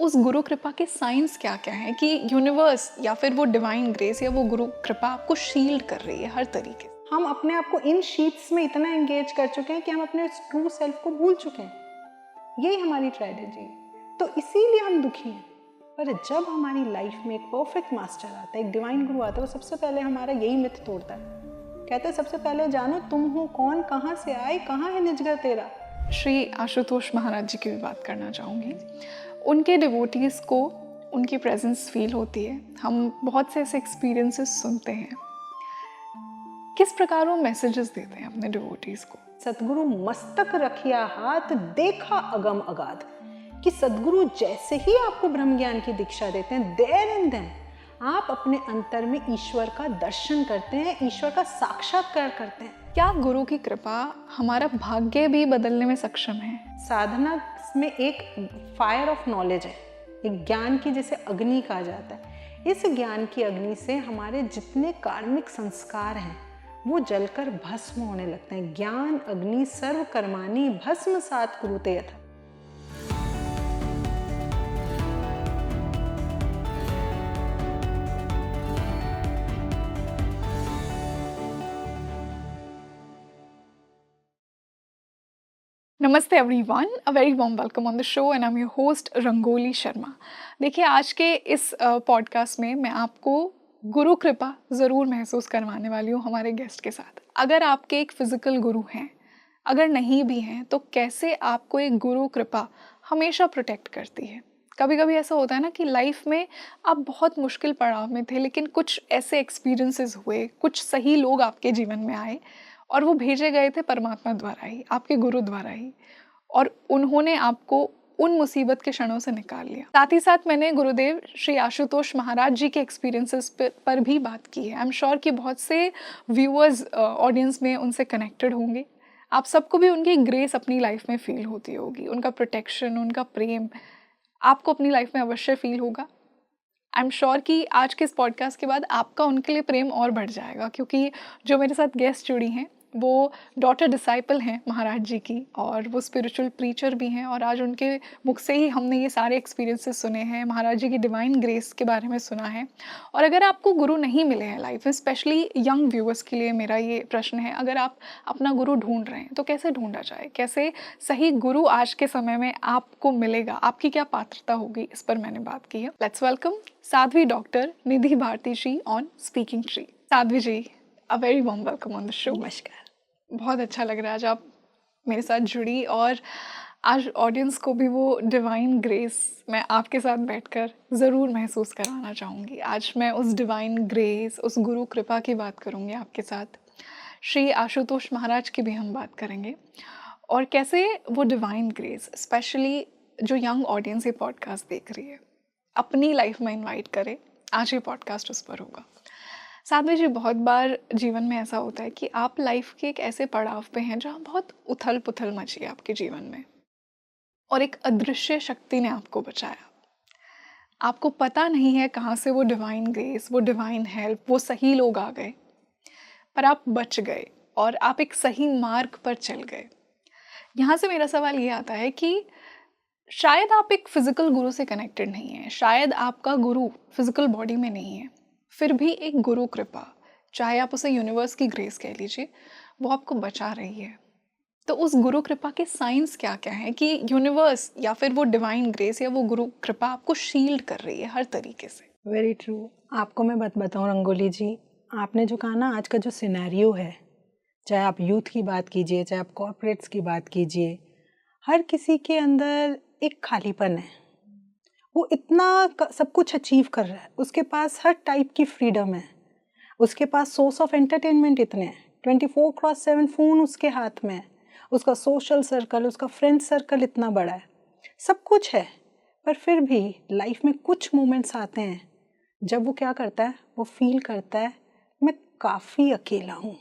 उस गुरु कृपा के साइंस क्या क्या हैं कि यूनिवर्स या फिर वो डिवाइन ग्रेस या वो गुरु कृपा आपको शील्ड कर रही है हर तरीके से। हम अपने आप को इन शीट्स में इतना एंगेज कर चुके हैं कि हम अपने ट्रू सेल्फ को भूल चुके हैं। यही हमारी ट्रेजेडी है, तो इसीलिए हम दुखी हैं। पर जब हमारी लाइफ में एक परफेक्ट मास्टर आता है, एक डिवाइन गुरु आता है, वो सबसे पहले हमारा यही मिथ तोड़ता है। कहते हैं सबसे पहले जानो तुम हो कौन, कहाँ से आए, कहाँ है निजगर तेरा। श्री आशुतोष महाराज जी की भी बात करना चाहूँगी। उनके डिवोटीज़ को उनकी प्रेजेंस फील होती है। हम बहुत से ऐसे एक्सपीरियंसेस सुनते हैं। किस प्रकार वो मैसेजेस देते हैं अपने डिवोटीज़ को? सतगुरु मस्तक रखिया हाथ, देखा अगम अगाध। कि सदगुरु जैसे ही आपको ब्रह्म ज्ञान की दीक्षा देते हैं, देयर एंड देन आप अपने अंतर में ईश्वर का दर्शन करते हैं, ईश्वर का साक्षात्कार करते हैं। क्या गुरु की कृपा हमारा भाग्य भी बदलने में सक्षम है? साधना में एक फायर ऑफ नॉलेज है, एक ज्ञान की जिसे अग्नि कहा जाता है। इस ज्ञान की अग्नि से हमारे जितने कार्मिक संस्कार हैं वो जलकर भस्म होने लगते हैं। ज्ञान अग्नि सर्व कर्माणि भस्म सात कुरुते यथा। नमस्ते everyone, a very warm welcome on the show and I am your host rangoli Sharma. देखिए, आज के इस पॉडकास्ट में मैं आपको गुरु कृपा ज़रूर महसूस करवाने वाली हूँ हमारे गेस्ट के साथ। अगर आपके एक फिज़िकल गुरु हैं, अगर नहीं भी हैं, तो कैसे आपको एक गुरु कृपा हमेशा प्रोटेक्ट करती है। कभी कभी ऐसा होता है ना कि लाइफ में आप बहुत मुश्किल पड़ाव में थे, लेकिन कुछ ऐसे एक्सपीरियंसेस हुए, कुछ सही लोग आपके जीवन में आए और वो भेजे गए थे परमात्मा द्वारा ही, आपके गुरु द्वारा ही, और उन्होंने आपको उन मुसीबत के क्षणों से निकाल लिया। साथ ही साथ मैंने गुरुदेव श्री आशुतोष महाराज जी के एक्सपीरियंसेस पर भी बात की है। आई एम श्योर कि बहुत से व्यूअर्स ऑडियंस में उनसे कनेक्टेड होंगे। आप सबको भी उनकी ग्रेस अपनी लाइफ में फील होती होगी, उनका प्रोटेक्शन, उनका प्रेम आपको अपनी लाइफ में अवश्य फील होगा। आई एम श्योर कि आज के इस पॉडकास्ट के बाद आपका उनके लिए प्रेम और बढ़ जाएगा, क्योंकि जो मेरे साथ गेस्ट जुड़ी हैं वो डॉटर डिसाइपल हैं महाराज जी की, और वो स्पिरिचुअल प्रीचर भी हैं, और आज उनके मुख से ही हमने ये सारे एक्सपीरियंसेस सुने हैं, महाराज जी की डिवाइन ग्रेस के बारे में सुना है। और अगर आपको गुरु नहीं मिले हैं लाइफ में, स्पेशली यंग व्यूअर्स के लिए मेरा ये प्रश्न है, अगर आप अपना गुरु ढूंढ रहे हैं तो कैसे ढूंढा जाए, कैसे सही गुरु आज के समय में आपको मिलेगा, आपकी क्या पात्रता होगी, इस पर मैंने बात की है। Let's welcome Sadhvi doctor Nidhi Bharti ji on speaking tree. Sadhvi ji, a very warm welcome on the show. नमस्कार। बहुत अच्छा लग रहा है आज आप मेरे साथ जुड़ी, और आज ऑडियंस को भी वो डिवाइन ग्रेस मैं आपके साथ बैठकर ज़रूर महसूस करवाना चाहूँगी। आज मैं उस डिवाइन ग्रेस, उस गुरु कृपा की बात करूँगी आपके साथ। श्री आशुतोष महाराज की भी हम बात करेंगे, और कैसे वो डिवाइन ग्रेस स्पेशली जो यंग ऑडियंस ये पॉडकास्ट देख रही है अपनी लाइफ में इन्वाइट करे। आज ये पॉडकास्ट उस पर होगा। साध्वी जी, बहुत बार जीवन में ऐसा होता है कि आप लाइफ के एक ऐसे पड़ाव पे हैं जहाँ बहुत उथल पुथल मची है आपके जीवन में, और एक अदृश्य शक्ति ने आपको बचाया। आपको पता नहीं है कहाँ से वो डिवाइन ग्रेस, वो डिवाइन हेल्प, वो सही लोग आ गए, पर आप बच गए और आप एक सही मार्ग पर चल गए। यहाँ से मेरा सवाल ये आता है कि शायद आप एक फिजिकल गुरु से कनेक्टेड नहीं हैं, शायद आपका गुरु फिजिकल बॉडी में नहीं है, फिर भी एक गुरु कृपा, चाहे आप उसे यूनिवर्स की ग्रेस कह लीजिए, वो आपको बचा रही है। तो उस गुरु कृपा के साइंस क्या क्या हैं कि यूनिवर्स या फिर वो डिवाइन ग्रेस या वो गुरु कृपा आपको शील्ड कर रही है हर तरीके से? Very true. आपको मैं बात बताऊँ रंगोली जी, आपने जो कहा ना, आज का जो सिनेरियो है, चाहे आप यूथ की बात कीजिए, चाहे आप कॉर्पोरेट्स की बात कीजिए, हर किसी के अंदर एक खालीपन है। वो इतना सब कुछ अचीव कर रहा है, उसके पास हर टाइप की फ्रीडम है, उसके पास सोर्स ऑफ एंटरटेनमेंट इतने हैं, 24/7 फ़ोन उसके हाथ में है, उसका सोशल सर्कल, उसका फ्रेंड सर्कल इतना बड़ा है, सब कुछ है। पर फिर भी लाइफ में कुछ मोमेंट्स आते हैं जब वो क्या करता है, वो फील करता है मैं काफ़ी अकेला हूँ।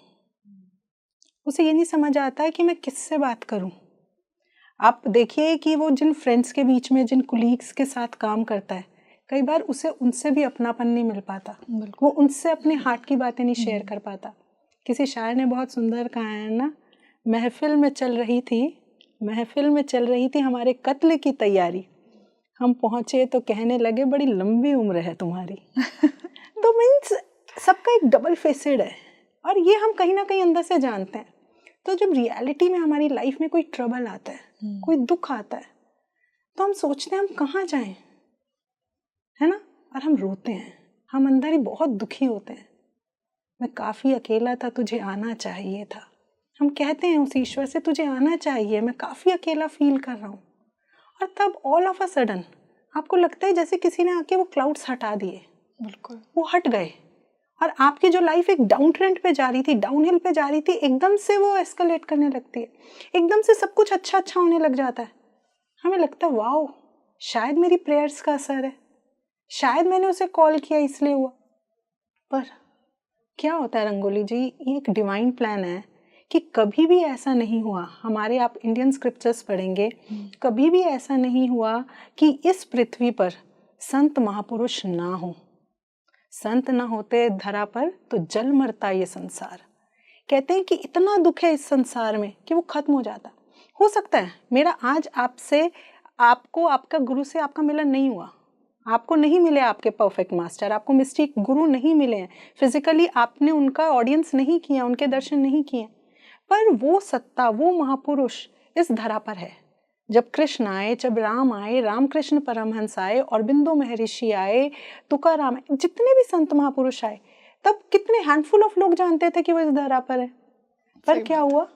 उसे ये नहीं समझ आता है कि मैं किससे बात करूँ। आप देखिए कि वो जिन फ्रेंड्स के बीच में, जिन कुलीग्स के साथ काम करता है, कई बार उसे उनसे भी अपनापन नहीं मिल पाता, वो उनसे अपने हार्ट की बातें नहीं शेयर कर पाता। किसी शायर ने बहुत सुंदर कहा है ना, महफिल में चल रही थी हमारे कत्ल की तैयारी, हम पहुंचे तो कहने लगे बड़ी लंबी उम्र है तुम्हारी। तो मीन्स सबका एक डबल फेसेड है और ये हम कहीं ना कहीं अंदर से जानते हैं। तो जब रियलिटी में हमारी लाइफ में कोई ट्रबल आता है, कोई दुख आता है, तो हम सोचते हैं हम कहाँ जाएं, है ना, और हम रोते हैं, हम अंदर ही बहुत दुखी होते हैं। मैं काफ़ी अकेला था, तुझे आना चाहिए था। हम कहते हैं उस ईश्वर से तुझे आना चाहिए, मैं काफ़ी अकेला फील कर रहा हूँ। और तब ऑल ऑफ अ सडन आपको लगता है जैसे किसी ने आके वो क्लाउड्स हटा दिए। बिल्कुल, वो हट गए और आपकी जो लाइफ एक डाउन ट्रेंड पे जा रही थी, डाउन हिल पे जा रही थी, एकदम से वो एस्केलेट करने लगती है। एकदम से सब कुछ अच्छा अच्छा होने लग जाता है। हमें लगता है वाओ, शायद मेरी प्रेयर्स का असर है, शायद मैंने उसे कॉल किया इसलिए हुआ। पर क्या होता है रंगोली जी, ये एक डिवाइन प्लान है कि कभी भी ऐसा नहीं हुआ। हमारे आप इंडियन स्क्रिप्चर्स पढ़ेंगे, कभी भी ऐसा नहीं हुआ कि इस पृथ्वी पर संत महापुरुष ना हो। संत ना होते धरा पर तो जल मरता ये संसार। कहते हैं कि इतना दुख है इस संसार में कि वो खत्म हो जाता। हो सकता है मेरा आज आपसे, आपको आपका गुरु से आपका मिलन नहीं हुआ, आपको नहीं मिले आपके परफेक्ट मास्टर, आपको मिस्टिक गुरु नहीं मिले हैं, फिजिकली आपने उनका ऑडियंस नहीं किया, उनके दर्शन नहीं किए, पर वो सत्ता, वो महापुरुष इस धरा पर है। जब कृष्ण आए, जब राम आए, रामकृष्ण परमहंस आए, औरबिंदो महर्षि आए, तुकाराम आए, जितने भी संत महापुरुष आए, तब कितने हैंडफुल ऑफ लोग जानते थे कि वो इस धरा पर है। पर क्या हुआ,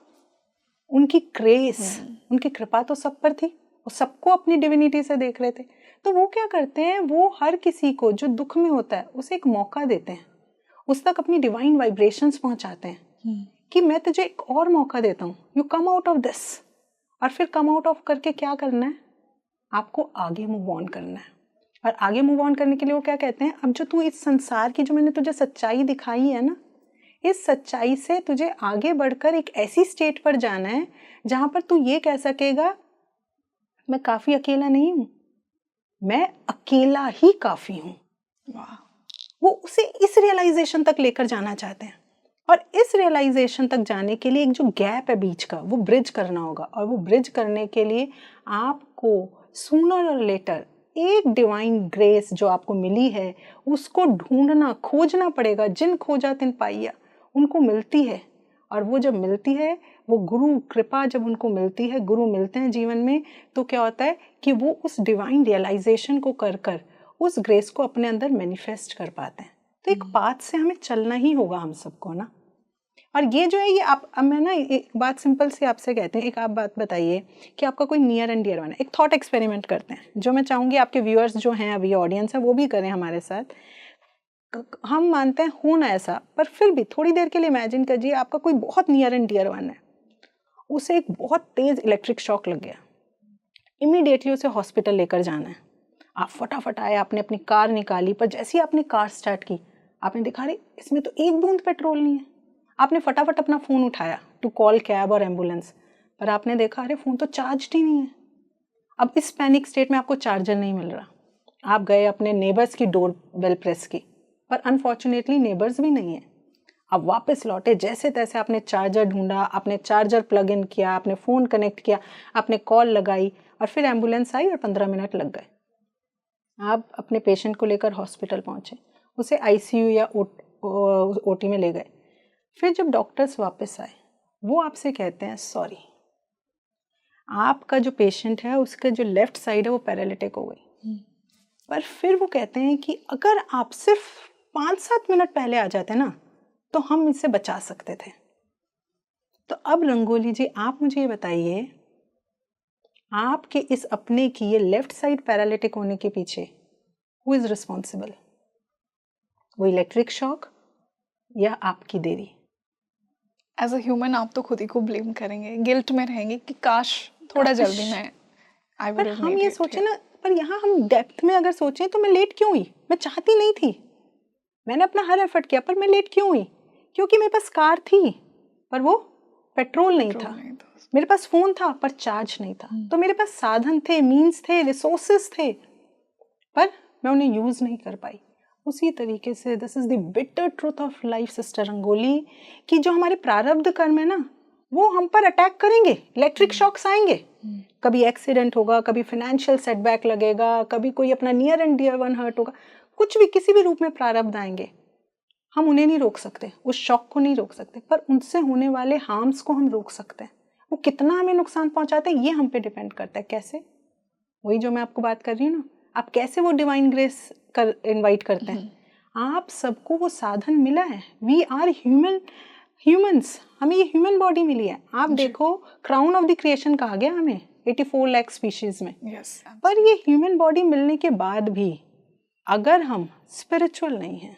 उनकी ग्रेस, उनकी कृपा तो सब पर थी, वो सबको अपनी डिविनिटी से देख रहे थे। तो वो क्या करते हैं, वो हर किसी को जो दुख में होता है उसे एक मौका देते हैं, उस तक अपनी डिवाइन वाइब्रेशंस पहुंचाते हैं कि मैं तुझे एक और मौका देता हूँ, you come out of this. और फिर कम आउट ऑफ करके क्या करना है, आपको आगे मूव ऑन करना है। और आगे मूव ऑन करने के लिए वो क्या कहते हैं, अब जो तू इस संसार की, जो मैंने तुझे सच्चाई दिखाई है ना, इस सच्चाई से तुझे आगे बढ़कर एक ऐसी स्टेट पर जाना है जहां पर तू ये कह सकेगा मैं काफी अकेला नहीं हूं, मैं अकेला ही काफी हूं। वो उसे इस रियलाइजेशन तक लेकर जाना चाहते हैं। और इस रियलाइजेशन तक जाने के लिए एक जो गैप है बीच का, वो ब्रिज करना होगा। और वो ब्रिज करने के लिए आपको सूनर और लेटर एक डिवाइन ग्रेस जो आपको मिली है उसको ढूंढना, खोजना पड़ेगा। जिन खोजा तिन पाइया, उनको मिलती है। और वो जब मिलती है, वो गुरु कृपा जब उनको मिलती है, गुरु मिलते हैं जीवन में, तो क्या होता है कि वो उस डिवाइन रियलाइजेशन को कर कर उस ग्रेस को अपने अंदर मैनिफेस्ट कर पाते हैं। तो एक पाथ से हमें चलना ही होगा हम सबको ना। और ये जो है, ये आप, अब मैं ना एक बात सिंपल सी आपसे कहती हूँ, एक आप बात बताइए कि आपका कोई नियर एंड डियर वन है। एक थॉट एक्सपेरिमेंट करते हैं, जो मैं चाहूँगी आपके व्यूअर्स जो हैं, अभी ऑडियंस है, वो भी करें हमारे साथ। हम मानते हैं हो ना ऐसा, पर फिर भी थोड़ी देर के लिए इमेजिन कीजिए आपका कोई बहुत नियर एंड डियर वन है, उसे एक बहुत तेज इलेक्ट्रिक शॉक लग गया, इमीडिएटली उसे हॉस्पिटल लेकर जाना है। आप फटाफट आए, आपने अपनी कार निकाली, पर जैसे ही आपने कार स्टार्ट की, आपने देखा रे इसमें तो एक बूंद पेट्रोल नहीं है। आपने फटाफट अपना फ़ोन उठाया टू कॉल कैब और एम्बुलेंस, पर आपने देखा अरे फ़ोन तो चार्ज ही नहीं है। अब इस पैनिक स्टेट में आपको चार्जर नहीं मिल रहा, आप गए अपने नेबर्स की डोर बेल प्रेस की, पर अनफॉर्चुनेटली नेबर्स भी नहीं है। आप वापस लौटे, जैसे तैसे आपने चार्जर ढूंढा, आपने चार्जर प्लग इन किया, आपने फ़ोन कनेक्ट किया, आपने कॉल लगाई, और फिर एम्बुलेंस आई और 15 मिनट लग गए। आप अपने पेशेंट को लेकर हॉस्पिटल पहुंचे, उसे आईसीयू या ओटी में ले गए। फिर जब डॉक्टर्स वापस आए, वो आपसे कहते हैं सॉरी, आपका जो पेशेंट है उसका जो लेफ्ट साइड है वो पैरालिटिक हो गई। पर फिर वो कहते हैं कि अगर आप सिर्फ 5-7 मिनट पहले आ जाते ना, तो हम इसे बचा सकते थे। तो अब रंगोली जी, आप मुझे ये बताइए, आपके इस अपने की ये लेफ्ट साइड पैरालिटिक होने के पीछे हु इज रिस्पॉन्सिबल? वो इलेक्ट्रिक शॉक या आपकी देरी? एज अ ह्यूमन आप तो खुद ही को ब्लेम करेंगे, गिल्ट में रहेंगे कि काश थोड़ा जल्दी मैं I would have made it. हम ये सोचे ना, पर यहाँ हम डेप्थ में अगर सोचें तो मैं लेट क्यों हुई? मैं चाहती नहीं थी, मैंने अपना हर एफर्ट किया, पर मैं लेट क्यों हुई? क्योंकि मेरे पास कार थी पर वो पेट्रोल नहीं था। मेरे पास फ़ोन था पर चार्ज नहीं था। तो मेरे पास साधन थे, मीन्स थे, रिसोर्सेस थे, पर मैं उन्हें यूज़ नहीं कर पाई। उसी तरीके से this is the bitter truth of life sister rangoli, कि जो हमारे प्रारब्ध कर्म है ना, वो हम पर अटैक करेंगे, इलेक्ट्रिक शॉक्स आएंगे, कभी एक्सीडेंट होगा, कभी फाइनेंशियल सेटबैक लगेगा, कभी कोई अपना near and dear one hurt होगा, कुछ भी किसी भी रूप में प्रारब्ध आएंगे। हम उन्हें नहीं रोक सकते, उस शॉक को नहीं रोक सकते, पर उनसे होने वाले हार्म्स को हम रोक सकते हैं। वो कितना हमें नुकसान पहुंचाते हैं ये हम पे डिपेंड करता है। कैसे? वही जो मैं आपको बात कर रही हूँ ना, आप कैसे वो डिवाइन ग्रेस कर इन्वाइट करते हैं। आप सबको वो साधन मिला है। वी आर ह्यूमंस, हमें ये ह्यूमन बॉडी मिली है। आप देखो क्राउन ऑफ द क्रिएशन कहा गया हमें 84 लाख स्पीशीज में। पर ये ह्यूमन बॉडी मिलने के बाद भी अगर हम स्पिरिचुअल नहीं हैं,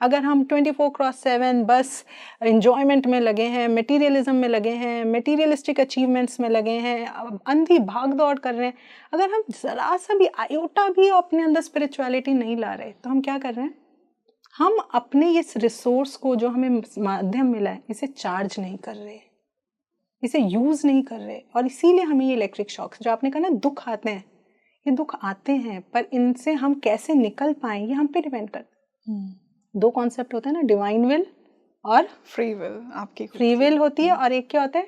अगर हम 24/7 बस एंजॉयमेंट में लगे हैं, मटेरियलिज्म में लगे हैं, मटेरियलिस्टिक अचीवमेंट्स में लगे हैं, अंधी भाग दौड़ कर रहे हैं, अगर हम जरा सा भी आयोटा भी अपने अंदर स्पिरिचुअलिटी नहीं ला रहे, तो हम क्या कर रहे हैं? हम अपने इस रिसोर्स को जो हमें माध्यम मिला है इसे चार्ज नहीं कर रहे, इसे यूज़ नहीं कर रहे, और इसीलिए हमें ये इलेक्ट्रिक शॉक्स, जो आपने कहा ना दुख आते हैं, ये दुख आते हैं, पर इनसे हम कैसे निकल पाएं ये हम पे डिपेंड करता है। दो कॉन्सेप्ट होते हैं ना, डिवाइन विल और फ्री विल। आपकी फ्री विल होती है, और एक क्या होता है,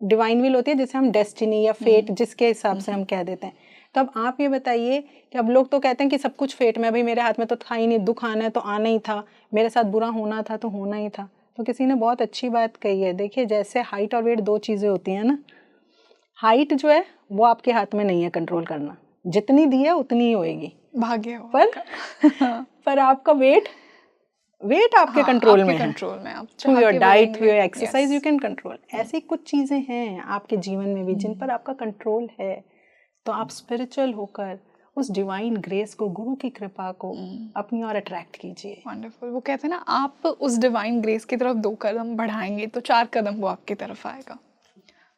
डिवाइन विल होती है, जिसे हम डेस्टिनी या फेट जिसके हिसाब से हम कह देते हैं। तो अब आप ये बताइए कि अब लोग तो कहते हैं कि सब कुछ फेट में, भाई मेरे हाथ में तो था ही नहीं, दुख आना है तो आना ही था, मेरे साथ बुरा होना था तो होना ही था। तो किसी ने बहुत अच्छी बात कही है, देखिए जैसे हाइट और वेट दो चीज़ें होती हैं ना, हाइट जो है वो आपके हाथ में नहीं है कंट्रोल करना, जितनी दी है उतनी ही होएगी, भाग्य हो। पर आपका वेट आपके कंट्रोल में है, कंट्रोल में आप through your diet, through your exercise you can control. ऐसी कुछ चीज़ें हैं आपके जीवन में भी जिन पर आपका कंट्रोल है। तो आप स्पिरिचुअल होकर उस डिवाइन ग्रेस को, गुरु की कृपा को अपनी ओर अट्रैक्ट कीजिए। वंडरफुल। वो कहते हैं ना, आप उस डिवाइन ग्रेस की तरफ 2 कदम बढ़ाएंगे तो 4 कदम वो आपकी तरफ आएगा।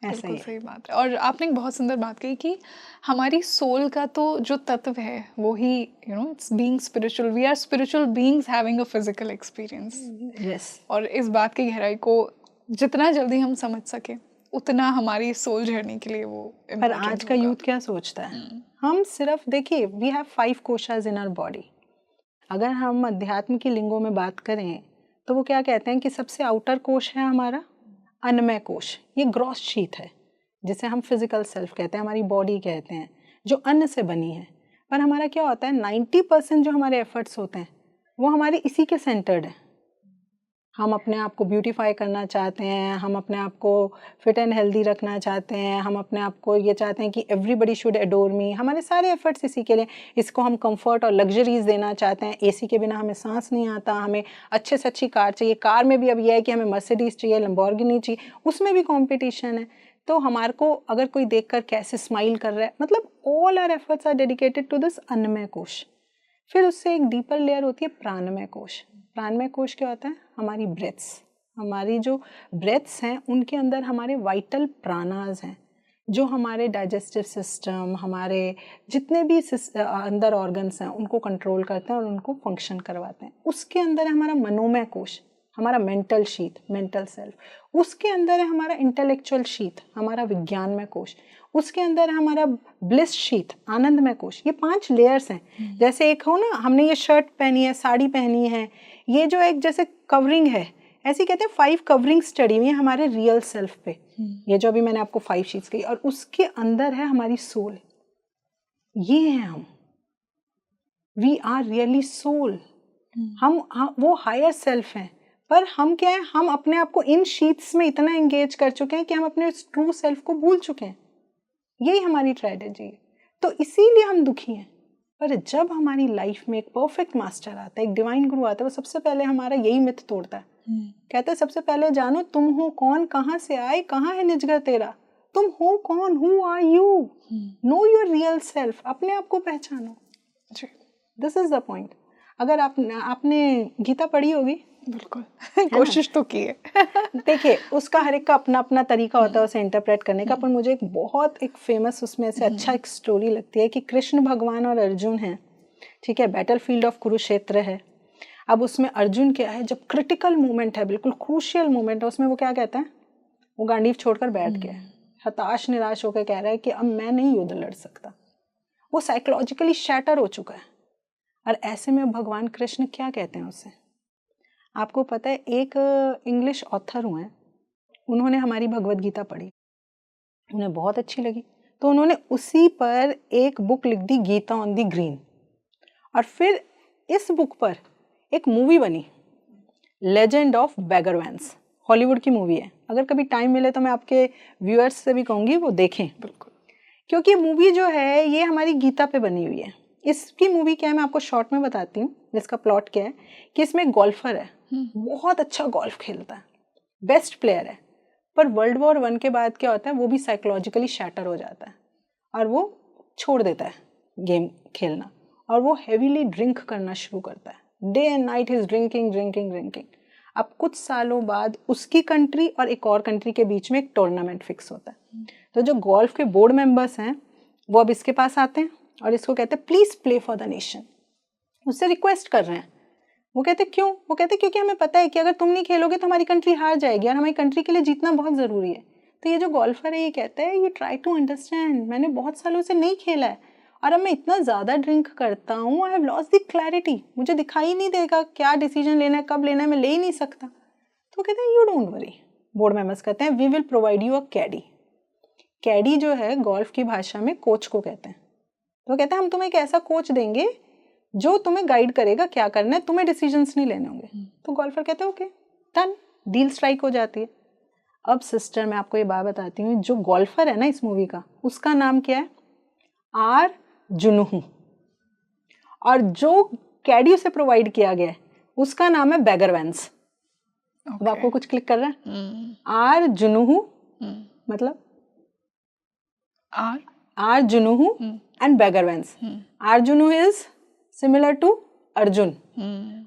ऐसा ही सही बात है। और आपने एक बहुत सुंदर बात कही कि हमारी सोल का तो जो तत्व है वो ही, it's being spiritual, we are spiritual beings having a physical experience. Yes. और इस बात की गहराई को जितना जल्दी हम समझ सके उतना हमारी सोल जर्नी के लिए वो पर आज का यूथ क्या सोचता है, हम सिर्फ देखिए, वी हैव 5 कोशास इन आवर बॉडी। अगर हम अध्यात्म की लिंगों में बात करें तो वो क्या कहते हैं कि सबसे आउटर कोश है हमारा अन्नमय कोश, ये ग्रॉस शीथ है, जिसे हम फिजिकल सेल्फ कहते हैं, हमारी बॉडी कहते हैं, जो अन्न से बनी है। पर हमारा क्या होता है, 90% जो हमारे एफर्ट्स होते हैं वो हमारे इसी के सेंटर्ड है। हम अपने आप को ब्यूटीफाई करना चाहते हैं, हम अपने आप को फिट एंड हेल्दी रखना चाहते हैं, हम अपने आप को ये चाहते हैं कि एवरीबडी शुड एडोर मी, हमारे सारे एफर्ट्स इसी के लिए। इसको हम कंफर्ट और लग्जरीज देना चाहते हैं, एसी के बिना हमें सांस नहीं आता, हमें अच्छे से अच्छी कार चाहिए, कार में भी अब यह है कि हमें मर्सिडीज चाहिए, लैम्बोर्गिनी चाहिए, उसमें भी कॉम्पिटिशन है। तो हमारे को अगर कोई देखकर कैसे स्माइल कर रहा है, मतलब all our efforts are dedicated to this अन्नमय कोश। फिर उससे एक डीपर लेयर होती है प्राणमय कोश। प्राणमय कोश क्या होता है, हमारी ब्रेथ्स, हमारी जो ब्रेथ्स हैं उनके अंदर हमारे वाइटल प्राणाज हैं, जो हमारे डाइजेस्टिव सिस्टम, हमारे जितने भी अंदर ऑर्गन्स हैं उनको कंट्रोल करते हैं और उनको फंक्शन करवाते हैं। उसके अंदर है हमारा मनोमय कोश, हमारा मेंटल शीथ, मेंटल सेल्फ। उसके अंदर है हमारा इंटेलेक्चुअल शीथ, हमारा विज्ञानमय कोश। उसके अंदर है हमारा ब्लिस शीथ, आनंदमय कोश। ये 5 लेयर्स हैं। जैसे एक हो ना, हमने ये शर्ट पहनी है, साड़ी पहनी है, ये जो एक जैसे कवरिंग है, ऐसे कहते हैं 5 कवरिंग स्टडी हुई है हमारे रियल सेल्फ पे। ये जो अभी मैंने आपको 5 शीट्स कही, और उसके अंदर है हमारी सोल। ये हैं हम, वी आर रियली सोल। हम वो हायर सेल्फ हैं। पर हम क्या है, हम अपने आप को इन शीट्स में इतना एंगेज कर चुके हैं कि हम अपने ट्रू सेल्फ को भूल चुके हैं। यही हमारी ट्रेजेडी है। तो इसीलिए हम दुखी हैं। पर जब हमारी लाइफ में एक परफेक्ट मास्टर आता है, एक डिवाइन गुरु आता है, वो सबसे पहले हमारा यही मिथ तोड़ता है। कहता है सबसे पहले जानो तुम हो कौन, कहाँ से आए, कहाँ है निजगर तेरा, तुम हो कौन, who are you, know your real self, अपने आप को पहचानो। This is the point. अगर आपने गीता पढ़ी होगी, बिल्कुल कोशिश तो की है। देखिए उसका हर एक का अपना अपना तरीका होता है उसे इंटरप्रेट करने का। पर मुझे एक फेमस उसमें से अच्छा एक स्टोरी लगती है कि कृष्ण भगवान और अर्जुन हैं, ठीक है, बैटल फील्ड ऑफ कुरुक्षेत्र है। अब उसमें अर्जुन क्या है, जब क्रिटिकल मोमेंट है, बिल्कुल क्रूशियल मोमेंट है, उसमें वो क्या कहता है, वो गांडीव छोड़कर बैठ गया, हताश निराश होकर कह रहा है कि अब मैं नहीं युद्ध लड़ सकता। वो साइकोलॉजिकली शैटर हो चुका है। और ऐसे में भगवान कृष्ण क्या कहते हैं उसे, आपको पता है, एक इंग्लिश ऑथर हुए उन्होंने हमारी भगवद गीता पढ़ी, उन्हें बहुत अच्छी लगी, तो उन्होंने उसी पर एक बुक लिख दी, गीता ऑन दी ग्रीन। और फिर इस बुक पर एक मूवी बनी, legend of Bagger Vance, Hollywood की मूवी है। अगर कभी टाइम मिले तो मैं आपके व्यूअर्स से भी कहूँगी वो देखें, बिल्कुल, क्योंकि मूवी जो है ये हमारी गीता पे बनी हुई है। इसकी मूवी क्या है मैं आपको शॉर्ट में बताती हूँ। इसका प्लॉट क्या है कि इसमें एक गोल्फर है, बहुत अच्छा गोल्फ खेलता है, बेस्ट प्लेयर है, पर वर्ल्ड वॉर 1 के बाद क्या होता है, वो भी साइकोलॉजिकली शैटर हो जाता है और वो छोड़ देता है गेम खेलना और वो हेवीली ड्रिंक करना शुरू करता है। Day and night is drinking drinking drinking. अब कुछ सालों बाद उसकी कंट्री और एक और कंट्री के बीच में एक टूर्नामेंट फिक्स होता है। तो जो गोल्फ के बोर्ड मेंबर्स हैं वो अब इसके पास आते हैं और इसको कहते हैं please play for the nation. उससे रिक्वेस्ट कर रहे हैं। वो कहते क्यों? वो कहते क्योंकि हमें पता है कि अगर तुम नहीं खेलोगे तो हमारी कंट्री हार जाएगी और हमारी कंट्री के लिए जीतना बहुत ज़रूरी है। तो ये जो गोल्फर है ये कहता है यू ट्राई टू अंडरस्टैंड, मैंने बहुत सालों से नहीं खेला है और अब मैं इतना ज़्यादा ड्रिंक करता हूँ, I have lost the clarity, मुझे दिखाई नहीं देगा क्या डिसीजन लेना है, कब लेना है, मैं ले ही नहीं सकता। तो कहते हैं you don't worry. Board members कहते हैं we will provide you a caddie. Caddie जो है गोल्फ की भाषा में कोच को कहते हैं। तो कहते हैं हम तुम्हें एक ऐसा कोच देंगे जो तुम्हें गाइड करेगा क्या करना है, तुम्हें डिसीजंस नहीं लेने होंगे। तो गोल्फर कहते हैं ओके डन, डील स्ट्राइक हो जाती है। अब सिस्टर मैं आपको ये बात बताती हूँ, जो गोल्फर है ना इस मूवी का, उसका नाम क्या है? आर जुनूहू। और जो कैडी उसे प्रोवाइड किया गया है उसका नाम है बैगर वैंस। अब आपको कुछ क्लिक कर रहा है? आर जुनूहू मतलब R Junuh and Bagger Vance. R Junuh is similar to Arjun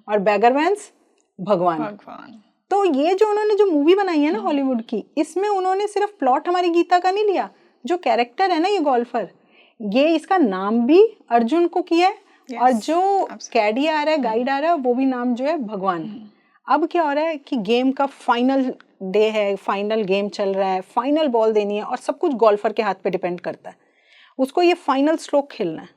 और बैगर वैंस भगवान। तो ये जो उन्होंने जो मूवी बनाई है ना हॉलीवुड की, इसमें उन्होंने सिर्फ प्लॉट हमारी गीता का नहीं लिया, जो कैरेक्टर है ना ये गोल्फर, ये इसका नाम भी अर्जुन को किया है और जो कैडी आ रहा है, गाइड आ रहा है, वो भी नाम जो है भगवान। अब क्या हो रहा है कि गेम का फाइनल डे है, फाइनल गेम चल रहा है, फाइनल बॉल देनी है और सब कुछ गोल्फर के हाथ पे डिपेंड करता है। उसको ये फाइनल स्ट्रोक खेलना है।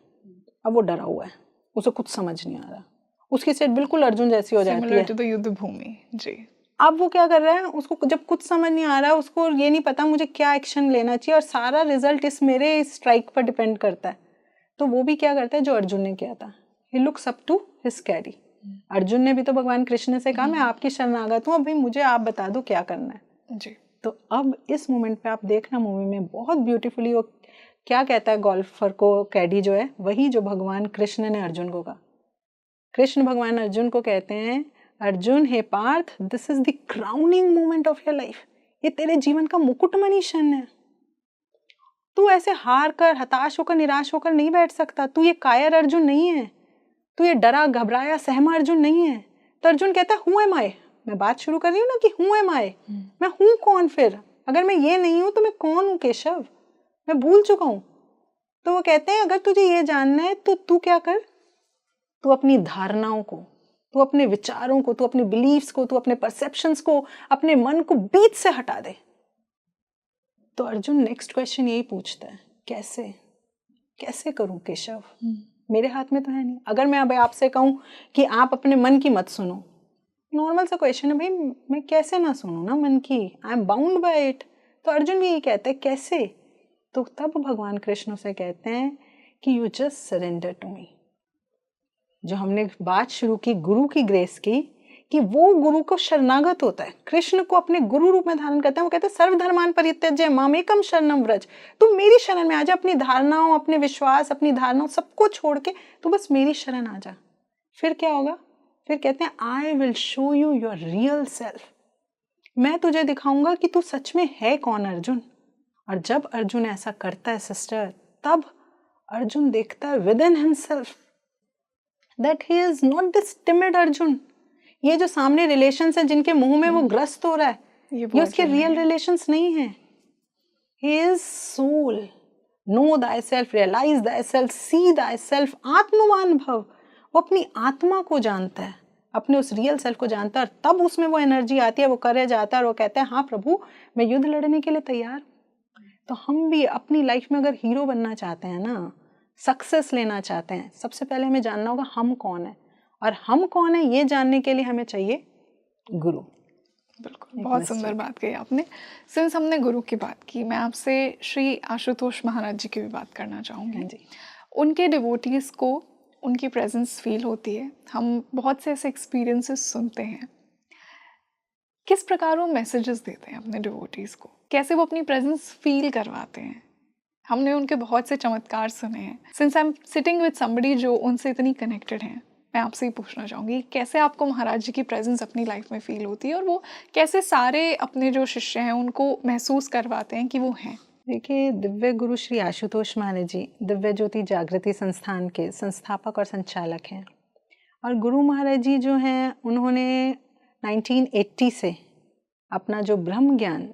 अब वो डरा हुआ है, उसे कुछ समझ नहीं आ रहा, उसकी सेट बिल्कुल अर्जुन जैसी हो जाती है, तो युद्ध भूमि जी। अब वो क्या कर रहा है, उसको जब कुछ समझ नहीं आ रहा, उसको ये नहीं पता मुझे क्या एक्शन लेना चाहिए और सारा रिजल्ट इस मेरे स्ट्राइक पर डिपेंड करता है। तो वो भी क्या करता है जो अर्जुन ने किया था, he looks up to his caddie. Arjun ने भी तो भगवान कृष्ण से कहा मैं आपकी शरणागत हूँ, अभी मुझे आप बता दो क्या करना है जी। तो अब इस मोमेंट पे आप देखना मूवी में बहुत ब्यूटीफुली वो क्या कहता है गोल्फर को, कैडी जो है वही जो भगवान कृष्ण ने अर्जुन को कहा। कृष्ण भगवान अर्जुन को कहते हैं अर्जुन हे Partha, this is the crowning moment of your life, ये तेरे जीवन का मुकुटमणि क्षण है। तू ऐसे हार कर, हताश होकर, निराश होकर नहीं बैठ सकता। तू ये कायर अर्जुन नहीं है, तू ये डरा घबराया सहमा अर्जुन नहीं है। तो अर्जुन कहता है हु एम आई, मैं बात शुरू कर रही हूँ ना कि हु एम आई, मैं हूँ कौन फिर, अगर मैं ये नहीं हूँ तो मैं कौन हूँ केशव, मैं भूल चुका हूँ। तो वो कहते हैं अगर तुझे ये जानना है तो तू क्या कर, तू अपनी धारणाओं को, तू अपने विचारों को, तू अपने बिलीव्स को, तू अपने परसेप्शंस को, अपने मन को बीच से हटा दे। तो अर्जुन नेक्स्ट क्वेश्चन यही पूछता है कैसे, कैसे करूं केशव, मेरे हाथ में तो है नहीं। अगर मैं अब आपसे कहूं कि आप अपने मन की मत सुनो, नॉर्मल सा क्वेश्चन है भाई, मैं कैसे ना सुनूं ना मन की, I am bound by it. तो अर्जुन भी यही कहता है कैसे। तो तब भगवान कृष्ण से कहते हैं कि you just surrender to me. जो हमने बात शुरू की गुरु की ग्रेस की, कि वो गुरु को शरणागत होता है, कृष्ण को अपने गुरु रूप में धारण करता है। वो कहते हैं सर्वधर्मान परित्यज्य मामेकम शरणम व्रज, तू मेरी शरण में आ जा, अपनी धारणाओं, अपने विश्वास, अपनी धारणाओं सबको छोड़ के तू बस मेरी शरण आ जा। फिर क्या होगा, फिर कहते हैं I will show you your real self, मैं तुझे दिखाऊंगा कि तू सच में है कौन अर्जुन। और जब अर्जुन ऐसा करता है सिस्टर, तब अर्जुन देखता है with in himself that he is not this timid Arjun. ये जो सामने रिलेशंस है जिनके मुंह में वो ग्रस्त हो रहा है, ये उसके रियल रिलेशंस नहीं है। He is soul, know thy self, realise thy self, see thy self, आत्मवान भव। वो अपनी आत्मा को जानता है, अपने उस रियल सेल्फ को जानता है और तब उसमें वो एनर्जी आती है, वो करे जाता है और वो कहता है हाँ प्रभु मैं युद्ध लड़ने के लिए तैयार। तो हम भी अपनी लाइफ में अगर हीरो बनना चाहते हैं ना, सक्सेस लेना चाहते हैं, सबसे पहले हमें जानना होगा हम कौन है, और हम कौन है ये जानने के लिए हमें चाहिए गुरु। बिल्कुल, बहुत सुंदर बात कही आपने। सिंस हमने गुरु की बात की, मैं आपसे श्री आशुतोष महाराज जी की भी बात करना चाहूँगी। हाँ जी। उनके डिवोटीज़ को उनकी प्रेजेंस फील होती है, हम बहुत से ऐसे एक्सपीरियंसेस सुनते हैं। किस प्रकार वो मैसेजेस देते हैं अपने डिवोटीज़ को, कैसे वो अपनी प्रेजेंस फील करवाते हैं? हमने उनके बहुत से चमत्कार सुने हैं। Since I am sitting with somebody जो उनसे इतनी कनेक्टेड हैं, मैं आपसे ही पूछना चाहूँगी, कैसे आपको महाराज जी की प्रेजेंस अपनी लाइफ में फील होती है और वो कैसे सारे अपने जो शिष्य हैं उनको महसूस करवाते हैं कि वो हैं? देखिए, दिव्य गुरु श्री आशुतोष महाराज जी दिव्य ज्योति जागृति संस्थान के संस्थापक और संचालक हैं। और गुरु महाराज जी जो हैं, उन्होंने 1980 से अपना जो ब्रह्म ज्ञान,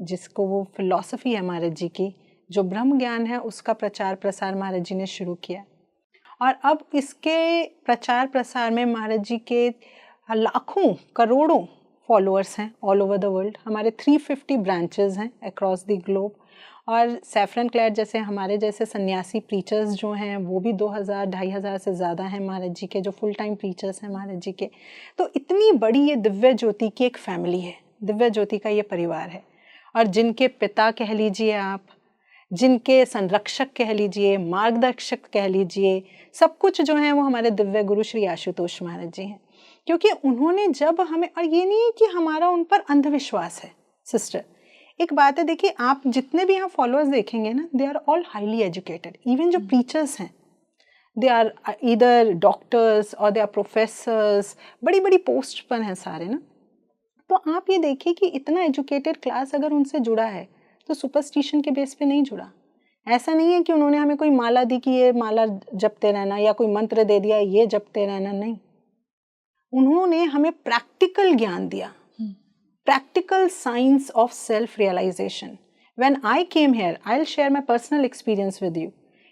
जिसको वो फिलॉसफी है महाराज जी की, जो ब्रह्म ज्ञान है उसका प्रचार प्रसार महाराज जी ने शुरू किया। और अब इसके प्रचार प्रसार में महाराज जी के लाखों करोड़ों फॉलोअर्स हैं ऑल ओवर द वर्ल्ड। हमारे 350 ब्रांचेस हैं अक्रॉस द ग्लोब। और सैफरन क्लैड जैसे हमारे जैसे सन्यासी प्रीचर्स जो हैं वो भी 2000-2500 से ज़्यादा हैं महाराज जी के, जो फुल टाइम प्रीचर्स हैं महाराज जी के। तो इतनी बड़ी ये दिव्य ज्योति की एक फैमिली है, दिव्य ज्योति का ये परिवार है। और जिनके पिता कह लीजिए आप, जिनके संरक्षक कह लीजिए, मार्गदर्शक कह लीजिए, सब कुछ जो है वो हमारे दिव्य गुरु श्री आशुतोष महाराज जी हैं। क्योंकि उन्होंने जब हमें, और ये नहीं है कि हमारा उन पर अंधविश्वास है सिस्टर, एक बात है, देखिए आप जितने भी यहाँ फॉलोअर्स देखेंगे ना, they are all highly educated. Even जो प्रीचर्स हैं, दे आर ईदर डॉक्टर्स और दे आर प्रोफेसर्स, बड़ी बड़ी पोस्ट पर हैं सारे ना। तो आप ये देखिए कि इतना एजुकेटेड क्लास अगर उनसे जुड़ा है तो सुपरस्टिशन के बेस पे नहीं जुड़ा। ऐसा नहीं है कि उन्होंने हमें कोई माला दी कि ये माला जपते रहना, या कोई मंत्र दे दिया ये जपते रहना, नहीं। उन्होंने हमें प्रैक्टिकल ज्ञान दिया, practical science of self-realization. When I came here, I'll share my personal experience with you.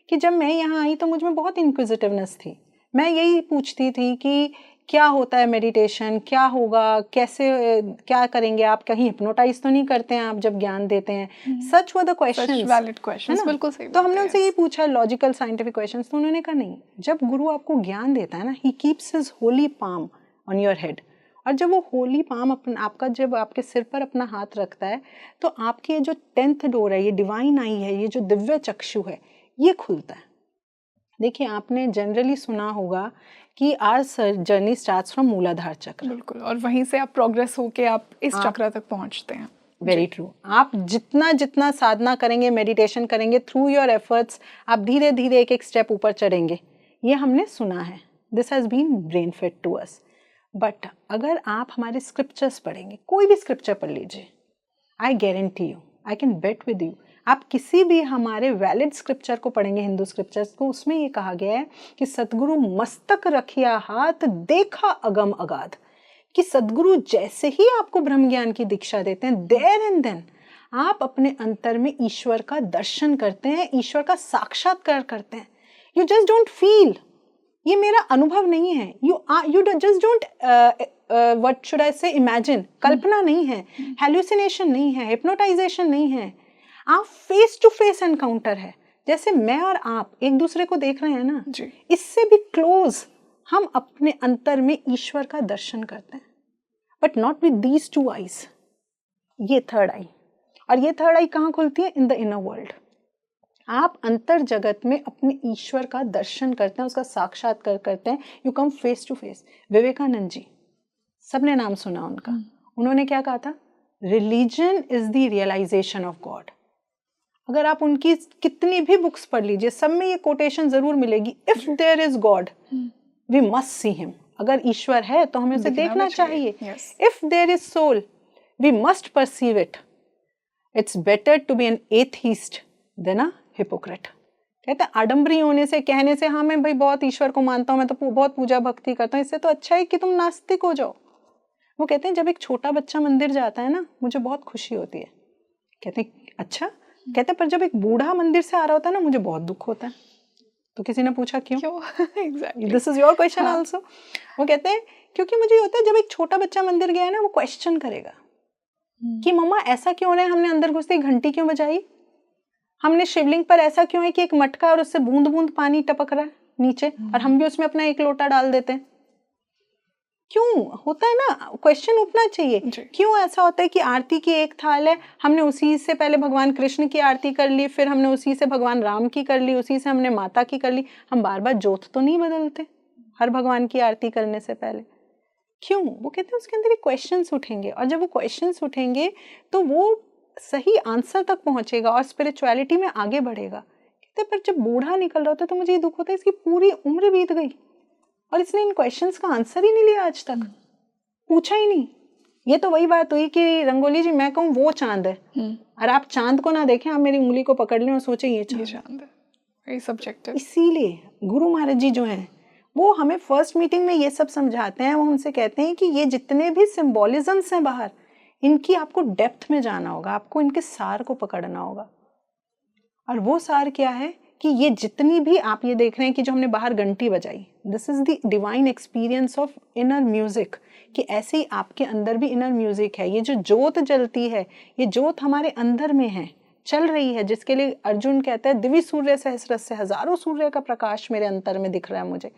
कि जब मैं यहाँ आई तो मुझ में बहुत inquisitiveness थी। मैं यही पूछती थी कि क्या होता है मेडिटेशन, क्या होगा, कैसे, क्या करेंगे आप, कहीं हिप्नोटाइज तो नहीं करते हैं आप जब ज्ञान देते हैं? Such were the questions, valid questions, बिल्कुल सही। तो हमने उनसे ये पूछा लॉजिकल साइंटिफिक क्वेश्चंस, तो उन्होंने कहा नहीं, जब गुरु आपको ज्ञान देता है ना, he keeps his Holi palm on your head. और जब वो होली पाम अपना आपका जब आपके सिर पर अपना हाथ रखता है तो आपकी ये जो 10th डोर है, ये डिवाइन आई है, ये जो दिव्य चक्षु है, ये खुलता है। देखिए आपने जनरली सुना होगा कि आवर जर्नी स्टार्ट्स फ्रॉम मूलाधार चक्र। बिल्कुल, और वहीं से आप प्रोग्रेस होके आप इस चक्र तक पहुंचते हैं। Very true. आप जितना जितना साधना करेंगे, मेडिटेशन करेंगे, थ्रू योर एफर्ट्स आप धीरे धीरे एक एक स्टेप ऊपर चढ़ेंगे, ये हमने सुना है। This has been brain fed to us. But अगर आप हमारे स्क्रिप्चर्स पढ़ेंगे, कोई भी स्क्रिप्चर पढ़ लीजिए, I guarantee you, I can bet with you, आप किसी भी हमारे वैलिड स्क्रिप्चर को पढ़ेंगे, हिंदू स्क्रिप्चर्स को, उसमें ये कहा गया है कि सतगुरु मस्तक रखिया हाथ देखा अगम अगाध। कि सतगुरु जैसे ही आपको ब्रह्म ज्ञान की दीक्षा देते हैं, देयर एंड देन आप अपने अंतर में ईश्वर का दर्शन करते हैं, ईश्वर का साक्षात्कार करते हैं। यू जस्ट डोंट फील, ये मेरा अनुभव नहीं है, you just don't what should I से इमेजिन, कल्पना नहीं है, हेल्यूसिनेशन नहीं है, हिप्नोटाइजेशन नहीं है, आप फेस टू फेस एनकाउंटर है। जैसे मैं और आप एक दूसरे को देख रहे हैं ना, इससे भी क्लोज हम अपने अंतर में ईश्वर का दर्शन करते हैं, but not with these two eyes, ये थर्ड आई। और ये थर्ड आई कहाँ खुलती है? In the inner world. आप अंतर जगत में अपने ईश्वर का दर्शन करते हैं, उसका साक्षात्कार करते हैं, you come face to face. Vivekananda ji, सबने नाम सुना उनका, उन्होंने क्या कहा था? Religion is the realisation of God. अगर आप उनकी कितनी भी बुक्स पढ़ लीजिए, सब में ये कोटेशन जरूर मिलेगी, if there is God we must see him. अगर ईश्वर है तो हमें उसे देखना चाहिए। If there is soul we must perceive it. It's better to be an atheist than a hypocrite. कहते हैं आडंबरी होने से, कहने से, हाँ मैं भाई बहुत ईश्वर को मानता हूँ, मैं तो बहुत पूजा भक्ति करता हूँ, इससे तो अच्छा है कि तुम नास्तिक हो जाओ। वो कहते हैं जब एक छोटा बच्चा मंदिर जाता है ना, मुझे बहुत खुशी होती है। कहते हैं अच्छा, कहते हैं पर जब एक बूढ़ा मंदिर से आ रहा होता है ना, मुझे बहुत दुख होता है। तो किसी ने पूछा क्यों? Exactly, this is your question also. वो कहते हैं क्योंकि मुझे होता है जब एक छोटा बच्चा मंदिर गया है ना, वो क्वेश्चन करेगा कि मम्मा ऐसा क्यों है, हमने अंदर घुसते ही घंटी क्यों बजाई, हमने शिवलिंग पर ऐसा क्यों है कि एक मटका और उससे बूंद बूंद पानी टपक रहा है नीचे, और हम भी उसमें अपना एक लोटा डाल देते हैं। क्यों होता है ना, क्वेश्चन उठना चाहिए, क्यों ऐसा होता है कि आरती की एक थाल है, हमने उसी से पहले भगवान कृष्ण की आरती कर ली, फिर हमने उसी से भगवान राम की कर ली, उसी से हमने माता की कर ली, हम बार बार जोत तो नहीं बदलते हर भगवान की आरती करने से पहले? क्यों? वो कहते हैं उसके अंदर ही क्वेश्चंस उठेंगे, और जब वो क्वेश्चंस उठेंगे तो वो सही आंसर तक पहुंचेगा और स्पिरिचुअलिटी में आगे बढ़ेगा। कहते पर जब बूढ़ा निकल रहा होता है तो मुझे ये दुख होता है, इसकी पूरी उम्र बीत गई और इसने इन क्वेश्चंस का आंसर ही नहीं लिया, आज तक पूछा ही नहीं। ये तो वही बात हुई कि रंगोली जी मैं कहूँ वो चांद है और आप चांद को ना देखें, आप मेरी उंगली को पकड़ लें और सोचें ये चांद है। ये सब्जेक्टिव। इसीलिए गुरु महाराज जी जो हैं वो हमें फर्स्ट मीटिंग में ये सब समझाते हैं। वो हमसे कहते हैं कि ये जितने भी सिंबोलिज्म्स हैं बाहर, इनकी आपको डेप्थ में जाना होगा, आपको इनके सार को पकड़ना होगा। और वो सार क्या है कि ये जितनी भी आप ये देख रहे हैं कि जो हमने बाहर घंटी बजाई, this is the divine experience of inner music, कि ऐसे ही आपके अंदर भी इनर म्यूजिक है। ये जो जोत जलती है, ये जोत हमारे अंदर में है, चल रही है, जिसके लिए अर्जुन कहता है दिव्य सूर्य सहस्रस्य, हजारों सूर्य का प्रकाश मेरे अंतर में दिख रहा है मुझे।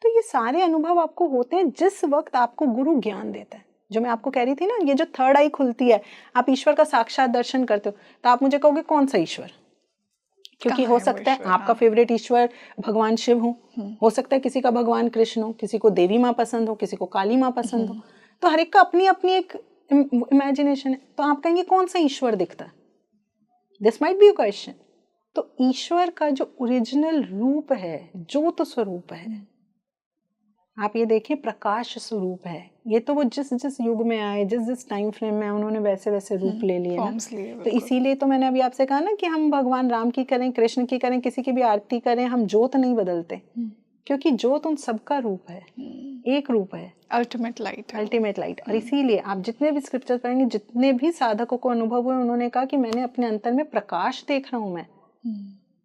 तो ये सारे अनुभव आपको होते हैं जिस वक्त आपको गुरु ज्ञान देता है। जो मैं आपको कह रही थी ना, ये जो थर्ड आई खुलती है, आप ईश्वर का साक्षात दर्शन करते हो, तो आप मुझे कहोगे कौन सा ईश्वर? क्योंकि हो सकता है आपका फेवरेट ईश्वर भगवान शिव हो सकता है किसी का भगवान कृष्ण हो, किसी को देवी माँ पसंद हो, किसी को काली माँ पसंद हो, तो हर एक का अपनी अपनी एक इमेजिनेशन है। तो आप कहेंगे कौन सा ईश्वर दिखता है? This might be a question. तो ईश्वर का जो ओरिजिनल रूप है, ज्योत स्वरूप है, आप ये देखिए प्रकाश स्वरूप है। ये तो वो जिस जिस युग में आए, जिस जिस टाइम फ्रेम में उन्होंने वैसे वैसे रूप ले लिए ना। तो इसीलिए तो मैंने अभी आपसे कहा ना कि हम भगवान राम की करें, कृष्ण की करें, किसी की भी आरती करें, हम ज्योत नहीं बदलते, क्योंकि ज्योत उन सबका रूप है, एक रूप है, अल्टीमेट लाइट, अल्टीमेट लाइट। और इसीलिए आप जितने भी स्क्रिप्चर पढ़ेंगे, जितने भी साधकों को अनुभव हुए, उन्होंने कहा कि मैंने अपने अंतर में प्रकाश देख रहा हूँ, मैं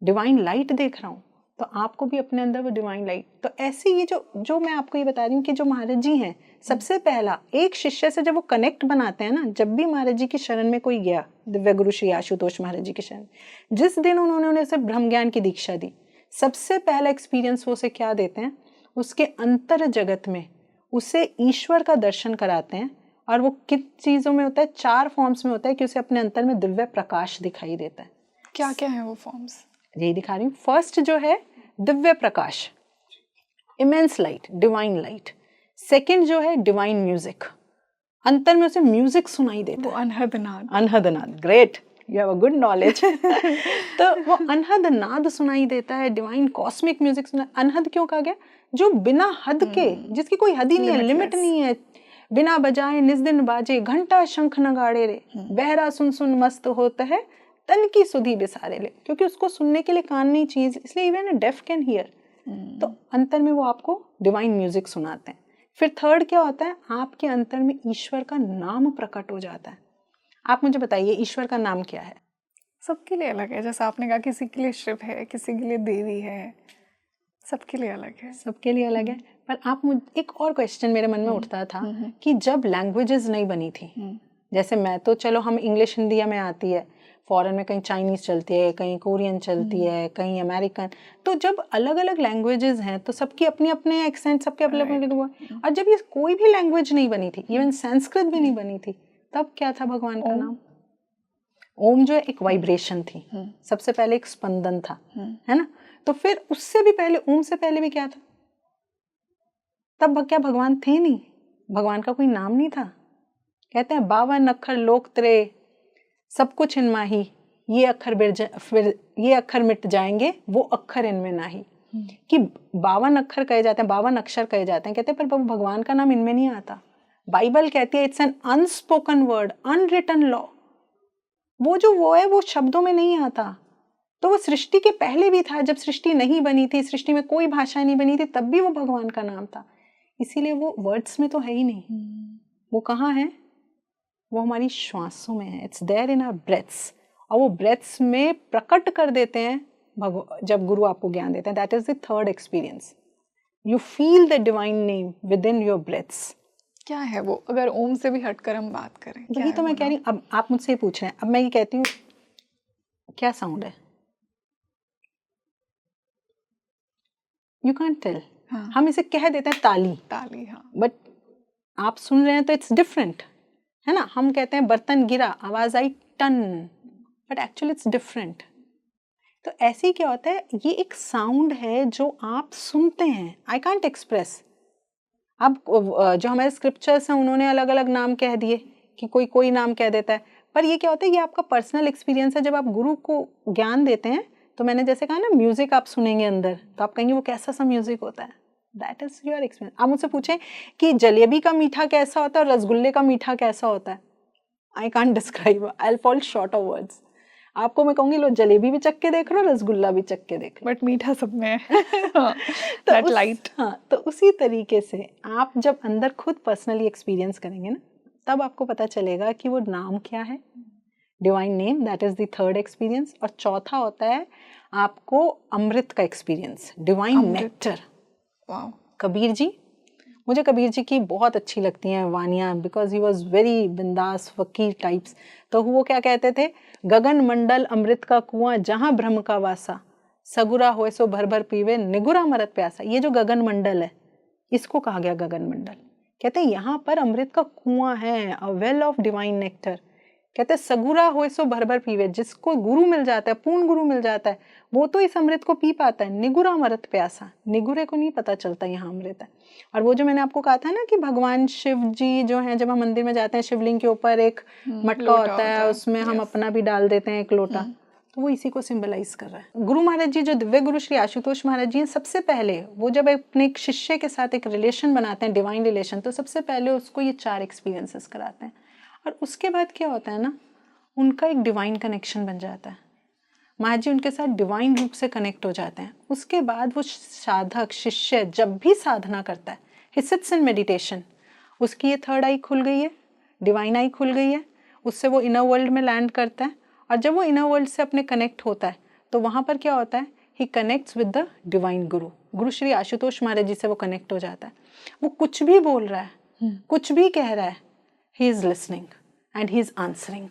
डिवाइन लाइट देख रहा हूँ। तो आपको भी अपने अंदर वो डिवाइन लाइट। तो ऐसे ये जो मैं आपको ये बता रही हूँ कि जो महाराज जी हैं, सबसे पहला एक शिष्य से जब वो कनेक्ट बनाते हैं ना, जब भी महाराज जी की शरण में कोई गया, दिव्य गुरु श्री आशुतोष महाराज जी की शरण, जिस दिन उन्होंने उसे ब्रह्म ज्ञान की दीक्षा दी, सबसे पहला एक्सपीरियंस वो उसे क्या देते हैं? उसके अंतर जगत में उसे ईश्वर का दर्शन कराते हैं। और वो किन चीज़ों में होता है? 4 फॉर्म्स में होता है कि उसे अपने अंतर में दिव्य प्रकाश दिखाई देता है। क्या क्या है वो फॉर्म्स? यही दिखा रही हूँ। फर्स्ट जो है दिव्य प्रकाश, immense light, divine light. Second जो है डिवाइन म्यूजिक, अंतर में उसे म्यूजिक सुनाई देता है, अनहद नाद। अनहद नाद, great, you have a good knowledge. तो वो अनहद नाद सुनाई देता है, डिवाइन कॉस्मिक म्यूजिक सुना। अनहद क्यों कहा गया? जो बिना हद के, जिसकी कोई हद ही नहीं है, लिमिट नहीं है, बिना बजाए निज दिन बाजे, घंटा शंख नगाड़े रे, बहरा सुन सुन मस्त होता है, तन की सुधी बिसारे ले। क्योंकि उसको सुनने के लिए कान नहीं चीज, इसलिए इवन डेफ कैन हियर। तो अंतर में वो आपको डिवाइन म्यूजिक सुनाते हैं। फिर थर्ड क्या होता है? आपके अंतर में ईश्वर का नाम प्रकट हो जाता है। आप मुझे बताइए ईश्वर का नाम क्या है? सबके लिए अलग है। जैसा आपने कहा, किसी के लिए शिव है, किसी के लिए देवी है, सबके लिए अलग है। सबके लिए अलग है। पर आप एक और क्वेश्चन मेरे मन में उठता था कि जब लैंग्वेजेस नहीं बनी थी, जैसे मैं तो चलो हम इंग्लिश हिंदी हमें आती है, फॉरेन में कहीं चाइनीज चलती है, कहीं कोरियन चलती है, कहीं अमेरिकन। तो जब अलग अलग लैंग्वेजेस हैं तो सबकी अपने अपने एक्सेंट, सबके अपने अपने। और जब ये कोई भी लैंग्वेज नहीं बनी थी, इवन संस्कृत भी नहीं बनी थी, तब क्या था भगवान का नाम? ओम जो है एक वाइब्रेशन थी, सबसे पहले एक स्पंदन था, है ना। तो फिर उससे भी पहले, ओम से पहले भी क्या था? तब क्या भगवान थे नहीं? भगवान का कोई नाम नहीं था। कहते हैं 52 अक्षर लोक त्रय, सब कुछ इनमें ही, ये अक्षर मिट जाएंगे, वो अक्षर इनमें नाही। कि 52 अक्षर कहे जाते हैं, 52 अक्षर कहे जाते हैं। कहते हैं पर भगवान का नाम इनमें नहीं आता। बाइबल कहती है it's an unspoken word, unwritten law. वो है वो शब्दों में नहीं आता। तो वो सृष्टि के पहले भी था, जब सृष्टि नहीं बनी थी, सृष्टि में कोई भाषा नहीं बनी थी, तब भी वो भगवान का नाम था। इसीलिए वो वर्ड्स में तो है ही नहीं। वो कहाँ है? वो हमारी श्वासों में है। It's there in our breaths. और वो ब्रेथ्स में प्रकट कर देते हैं जब गुरु आपको ज्ञान देते हैं। That is the third experience. You feel the divine name with in your breaths. क्या है वो? अगर ओम से भी हटकर हम बात करें, वही तो मैं कह रही हूँ। अब आप मुझसे पूछ रहे हैं, अब मैं ये कहती हूँ क्या साउंड है? You can't tell. हम इसे कह देते हैं ताली। ताली, हाँ। बट आप सुन रहे हैं तो इट्स डिफरेंट, है ना। हम कहते हैं बर्तन गिरा, आवाज आई टन, बट एक्चुअली इट्स डिफरेंट। तो ऐसे ही क्या होता है, ये एक साउंड है जो आप सुनते हैं, आई कांट एक्सप्रेस। अब जो हमारे स्क्रिप्चर्स हैं उन्होंने अलग अलग नाम कह दिए कि कोई कोई नाम कह देता है, पर ये क्या होता है, ये आपका पर्सनल एक्सपीरियंस है। जब आप गुरु को ज्ञान देते हैं तो मैंने जैसे कहा ना, म्यूजिक आप सुनेंगे अंदर तो आप कहेंगे वो कैसा सा म्यूजिक होता है, दैट इज योर एक्सपीरियंस। आप मुझसे पूछें कि जलेबी का मीठा कैसा होता है और रसगुल्ले का मीठा कैसा होता है, I can't describe, I will fall short of words. आपको मैं कहूंगी लो जलेबी भी चख के देख लो, रसगुल्ला भी चख के देख लो, बट मीठा सब में है। That light. हाँ, तो उसी तरीके से आप जब अंदर खुद पर्सनली एक्सपीरियंस करेंगे ना, तब आपको पता चलेगा कि वो नाम क्या है, divine name, that is the third experience. और चौथा होता है आपको अमृत का experience, divine nectar. Wow. Kabir ji, मुझे कबीर जी की बहुत अच्छी लगती हैं वानियाँ, बिकॉज ही वॉज वेरी बिंदास फकीर टाइप्स। तो वो क्या कहते थे, गगन मंडल अमृत का कुआं जहाँ ब्रह्म का वासा, सगुरा होए सो भर भर पीवे निगुरा मरत प्यासा। ये जो गगन मंडल है, इसको कहा गया गगन मंडल। कहते हैं यहाँ पर अमृत का कुआं है, a well of divine nectar. कहते हैं सगुरा होए सो भर भर पीवे, जिसको गुरु मिल जाता है, पूर्ण गुरु मिल जाता है, वो तो इस अमृत को पी पाता है। निगुरा अमृत प्यासा, निगुरे को नहीं पता चलता यहाँ अमृत है। और वो जो मैंने आपको कहा था ना कि भगवान शिव जी जो हैं, जब हम मंदिर में जाते हैं शिवलिंग के ऊपर एक मटका होता है, उसमें हम अपना भी डाल देते हैं एक लोटा, तो वो इसी को सिंबलाइज कर रहा है। गुरु महाराज जी, जो दिव्य गुरु श्री आशुतोष महाराज जी हैं, सबसे पहले वो जब अपने एक शिष्य के साथ एक रिलेशन बनाते हैं, डिवाइन रिलेशन, तो सबसे पहले उसको ये 4 एक्सपीरियंसेस कराते हैं। और उसके बाद क्या होता है ना, उनका एक डिवाइन कनेक्शन बन जाता है। महाराज जी उनके साथ डिवाइन रूप से कनेक्ट हो जाते हैं। उसके बाद वो साधक शिष्य जब भी साधना करता है, ही सिट्स इन मेडिटेशन, उसकी ये थर्ड आई खुल गई है, डिवाइन आई खुल गई है, उससे वो इनर वर्ल्ड में लैंड करता है। और जब वो इनर वर्ल्ड से अपने कनेक्ट होता है तो वहाँ पर क्या होता है, ही कनेक्ट्स विद द डिवाइन गुरु। गुरु श्री आशुतोष महाराज जी से वो कनेक्ट हो जाता है। वो कुछ भी बोल रहा है, कुछ भी कह रहा है, he is listening and he is answering.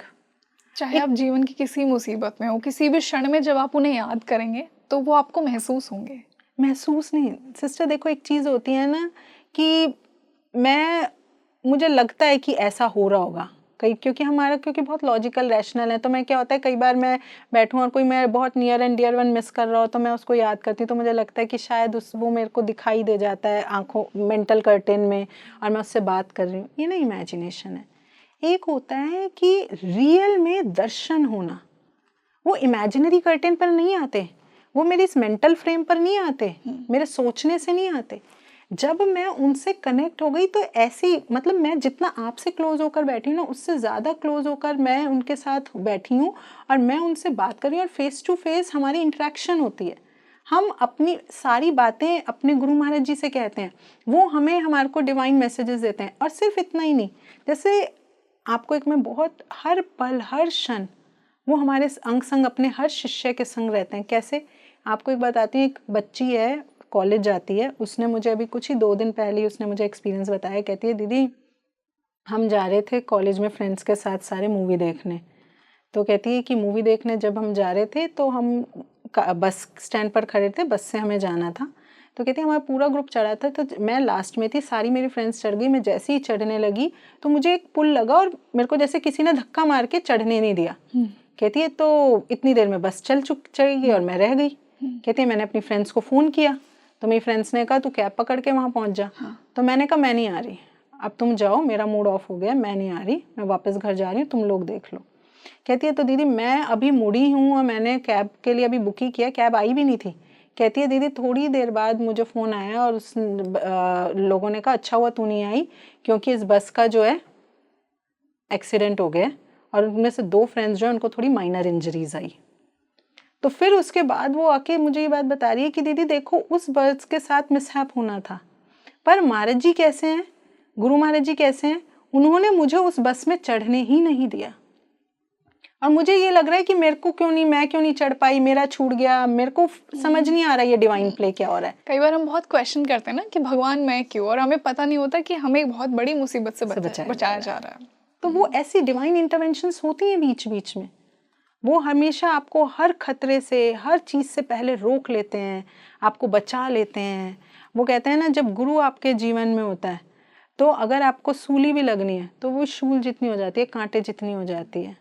चाहे आप जीवन की किसी मुसीबत में हो, किसी भी क्षण में जब आप उन्हें याद करेंगे तो वो आपको महसूस होंगे। महसूस नहीं सिस्टर, देखो एक चीज़ होती है ना कि मुझे लगता है कि ऐसा हो रहा होगा कई, क्योंकि बहुत लॉजिकल रैशनल है। तो मैं क्या होता है, कई बार मैं बैठूं और कोई मैं बहुत near and dear one miss कर रहा हो तो मैं उसको याद करती हूँ, तो मुझे लगता है कि शायद वो मेरे को दिखाई दे जाता है आंखों, मेंटल कर्टेन में, और मैं उससे बात कर रही हूँ। ये ना इमेजिनेशन है। एक होता है कि रियल में दर्शन होना, वो इमेजिनरी कर्टेन पर नहीं आते, वो मेरे इस मेंटल फ्रेम पर नहीं आते, मेरे सोचने से नहीं आते। जब मैं उनसे कनेक्ट हो गई तो ऐसी, मतलब मैं जितना आपसे क्लोज होकर बैठी हूँ ना, उससे ज़्यादा क्लोज होकर मैं उनके साथ बैठी हूँ और मैं उनसे बात कर रही हूँ, और फेस टू फेस हमारी इंटरेक्शन होती है। हम अपनी सारी बातें अपने गुरु महाराज जी से कहते हैं, वो हमें हमारे को डिवाइन मैसेजेस देते हैं। और सिर्फ इतना ही नहीं, जैसे आपको एक मैं बहुत, हर पल हर क्षण वो हमारे अंग संग, अपने हर शिष्य के संग रहते हैं। कैसे, आपको एक बात आती है, एक बच्ची है कॉलेज जाती है, उसने मुझे अभी कुछ ही 2 दिन पहले ही उसने मुझे एक्सपीरियंस बताया। कहती है दीदी हम जा रहे थे कॉलेज में फ्रेंड्स के साथ सारे मूवी देखने। तो कहती है कि मूवी देखने जब हम जा रहे थे तो हम बस स्टैंड पर खड़े थे, बस से हमें जाना था। तो कहती है हमारा पूरा ग्रुप चढ़ा था, तो मैं लास्ट में थी, सारी मेरी फ्रेंड्स चढ़ गई। मैं जैसे ही चढ़ने लगी तो मुझे एक पुल लगा और मेरे को जैसे किसी ने धक्का मार के चढ़ने नहीं दिया। कहती है तो इतनी देर में बस चली गई और मैं रह गई। कहती है मैंने अपनी फ्रेंड्स को फ़ोन किया तो मेरी फ्रेंड्स ने कहा तू कैब पकड़ के वहाँ पहुँच जा। तो मैंने कहा मैं नहीं आ रही, अब तुम जाओ, मेरा मूड ऑफ हो गया, मैं नहीं आ रही, मैं वापस घर जा रही हूँ, तुम लोग देख लो। कहती है तो दीदी मैं अभी मुड़ी हूँ और मैंने कैब के लिए अभी बुक ही किया, कैब आई भी नहीं थी। कहती है दीदी थोड़ी देर बाद मुझे फ़ोन आया और उस लोगों ने कहा अच्छा हुआ तू नहीं आई, क्योंकि इस बस का जो है एक्सीडेंट हो गया और उनमें से 2 फ्रेंड्स जो है उनको थोड़ी माइनर इंजरीज आई। तो फिर उसके बाद वो आके मुझे ये बात बता रही है कि दीदी देखो उस बस के साथ मिसहैप होना था, पर महाराज जी कैसे हैं, गुरु महाराज जी कैसे हैं, उन्होंने मुझे उस बस में चढ़ने ही नहीं दिया। और मुझे ये लग रहा है कि मैं क्यों नहीं चढ़ पाई, मेरा छूट गया, मेरे को समझ नहीं आ रहा ये डिवाइन प्ले क्या हो रहा है। कई बार हम बहुत क्वेश्चन करते हैं ना कि भगवान मैं क्यों, और हमें पता नहीं होता कि हमें एक बहुत बड़ी मुसीबत से बचाया जा रहा है। तो वो ऐसी डिवाइन इंटरवेंशंस होती हैं बीच बीच में, वो हमेशा आपको हर खतरे से, हर चीज़ से पहले रोक लेते हैं, आपको बचा लेते हैं। वो कहते हैं ना जब गुरु आपके जीवन में होता है तो अगर आपको सूली भी लगनी है तो वो शूल जितनी हो जाती है, कांटे जितनी हो जाती है।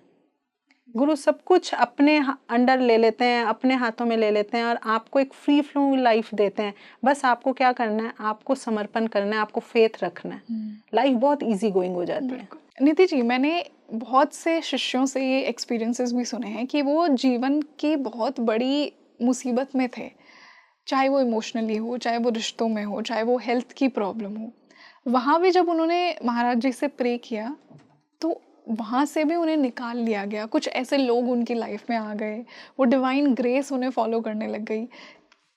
गुरु सब कुछ अपने अंडर ले लेते हैं, अपने हाथों में ले लेते हैं और आपको एक फ्री फ्लो लाइफ देते हैं। बस आपको क्या करना है, आपको समर्पण करना है, आपको फेथ रखना है, लाइफ बहुत इजी गोइंग हो जाती है। निधि जी, मैंने बहुत से शिष्यों से ये एक्सपीरियंसेस भी सुने हैं कि वो जीवन की बहुत बड़ी मुसीबत में थे, चाहे वो इमोशनली हो, चाहे वो रिश्तों में हो, चाहे वो हेल्थ की प्रॉब्लम हो। वहाँ भी जब उन्होंने महाराज जी से प्रे किया तो वहाँ से भी उन्हें निकाल लिया गया। कुछ ऐसे लोग उनकी लाइफ में आ गए, वो डिवाइन ग्रेस उन्हें फॉलो करने लग गई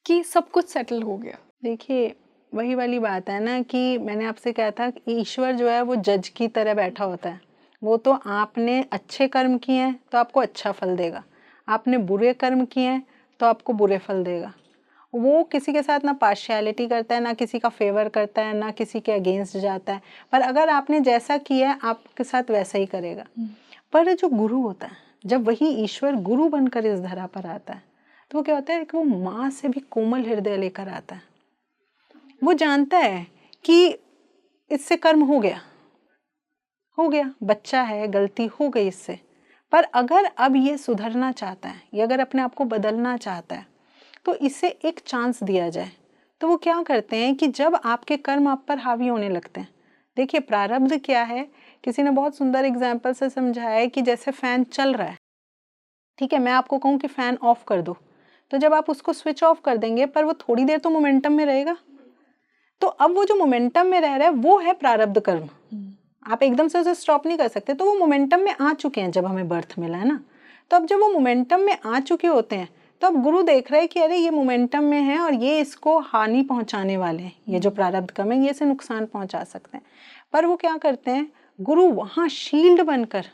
कि सब कुछ सेटल हो गया। देखिए वही वाली बात है ना कि मैंने आपसे कहा था कि ईश्वर जो है वो जज की तरह बैठा होता है। वो तो आपने अच्छे कर्म किए हैं तो आपको अच्छा फल देगा, आपने बुरे कर्म किए हैं तो आपको बुरे फल देगा। वो किसी के साथ ना पार्शियलिटी करता है, ना किसी का फेवर करता है, ना किसी के अगेंस्ट जाता है। पर अगर आपने जैसा किया है आपके साथ वैसा ही करेगा। पर जो गुरु होता है, जब वही ईश्वर गुरु बनकर इस धरा पर आता है तो क्या होता है कि वो माँ से भी कोमल हृदय लेकर आता है। वो जानता है कि इससे कर्म हो गया, बच्चा है, गलती हो गई इससे, पर अगर अब ये सुधरना चाहता है, ये अगर अपने आप को बदलना चाहता है तो इसे एक चांस दिया जाए। तो वो क्या करते हैं कि जब आपके कर्म आप पर हावी होने लगते हैं, देखिए प्रारब्ध क्या है, किसी ने बहुत सुंदर एग्जाम्पल से समझाया है कि जैसे फैन चल रहा है, ठीक है, मैं आपको कहूँ कि फैन ऑफ कर दो, तो जब आप उसको स्विच ऑफ कर देंगे पर वो थोड़ी देर तो मोमेंटम में रहेगा। तो अब वो जो मोमेंटम में रह रहा है वो है प्रारब्ध कर्म। आप एकदम से उसे स्टॉप नहीं कर सकते। तो वो मोमेंटम में आ चुके हैं जब हमें बर्थ मिला है ना, तो अब जब वो मोमेंटम में आ चुके होते हैं तो अब गुरु देख रहे हैं कि अरे ये मोमेंटम में है और ये इसको हानि पहुंचाने वाले हैं, ये जो प्रारब्ध कर्म है ये इसे नुकसान पहुंचा सकते हैं। पर वो क्या करते हैं, गुरु वहाँ शील्ड बनकर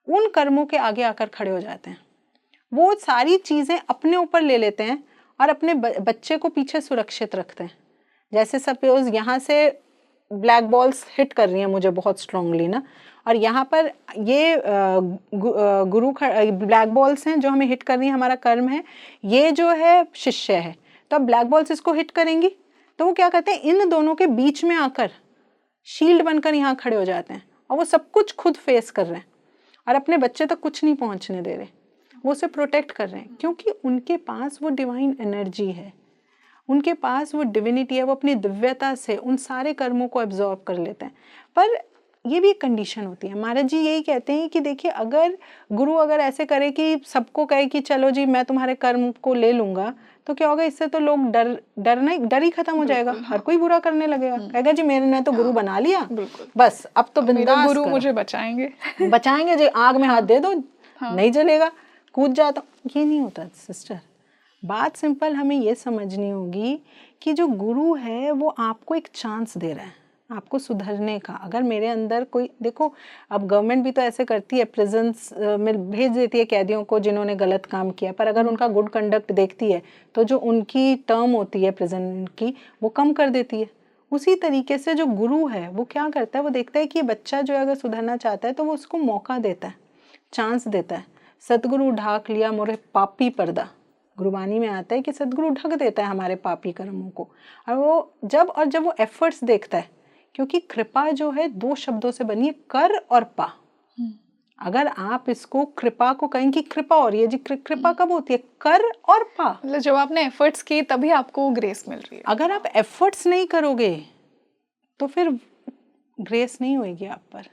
उन कर्मों के आगे आकर खड़े हो जाते हैं। वो सारी चीज़ें अपने ऊपर ले लेते हैं और अपने बच्चे को पीछे सुरक्षित रखते हैं। जैसे सपोज यहाँ से ब्लैक बॉल्स हिट कर रही हैं मुझे बहुत स्ट्रांगली ना, और यहाँ पर ये गुरु ब्लैक बॉल्स हैं जो हमें हिट कर रही हैं, हमारा कर्म है, ये जो है शिष्य है। तो अब ब्लैक बॉल्स इसको हिट करेंगी तो वो क्या करते हैं, इन दोनों के बीच में आकर शील्ड बनकर यहाँ खड़े हो जाते हैं और वो सब कुछ खुद फेस कर रहे हैं और अपने बच्चे तक कुछ नहीं पहुँचने दे रहे, वो उसे प्रोटेक्ट कर रहे हैं क्योंकि उनके पास वो डिवाइन एनर्जी है, उनके पास वो डिविनिटी है। वो अपनी दिव्यता से उन सारे कर्मों को एब्जॉर्ब कर लेते हैं। पर ये भी एक कंडीशन होती है। महाराज जी यही कहते हैं कि देखिए अगर गुरु अगर ऐसे करे कि सबको कहे कि चलो जी मैं तुम्हारे कर्म को ले लूँगा, तो क्या होगा, इससे तो लोग डर ही खत्म हो जाएगा। हर कोई बुरा करने लगेगा, कहेगा जी मेरे ने तो गुरु बना लिया, बस अब तो बिंदास गुरु मुझे बचाएंगे बचाएंगे जी, आग में हाथ दे दो, नहीं जलेगा, कूद जाता। ये नहीं होता सिस्टर। बात सिंपल हमें ये समझनी होगी कि जो गुरु है वो आपको एक चांस दे रहा है आपको सुधरने का। अगर मेरे अंदर कोई, देखो अब गवर्नमेंट भी तो ऐसे करती है, प्रिजन्स में भेज देती है कैदियों को जिन्होंने गलत काम किया, पर अगर उनका गुड कंडक्ट देखती है तो जो उनकी टर्म होती है प्रिजन की वो कम कर देती है। उसी तरीके से जो गुरु है वो क्या करता है, वो देखता है कि बच्चा जो अगर सुधरना चाहता है तो वो उसको मौका देता है, चांस देता है। सतगुरु ढाक लिया मोरे पापी पर्दा, गुरुवाणी में आता है कि सदगुरु ढक देता है हमारे पापी कर्मों को। और वो जब वो एफर्ट्स देखता है, क्योंकि कृपा जो है दो शब्दों से बनी है, कर और पा। अगर आप इसको कृपा को कहें कि कृपा, और ये जी कृपा कब होती है, कर और पा। मतलब जब आपने एफर्ट्स किए तभी आपको ग्रेस मिल रही है। अगर आप एफर्ट्स नहीं करोगे तो फिर ग्रेस नहीं होगी आप पर।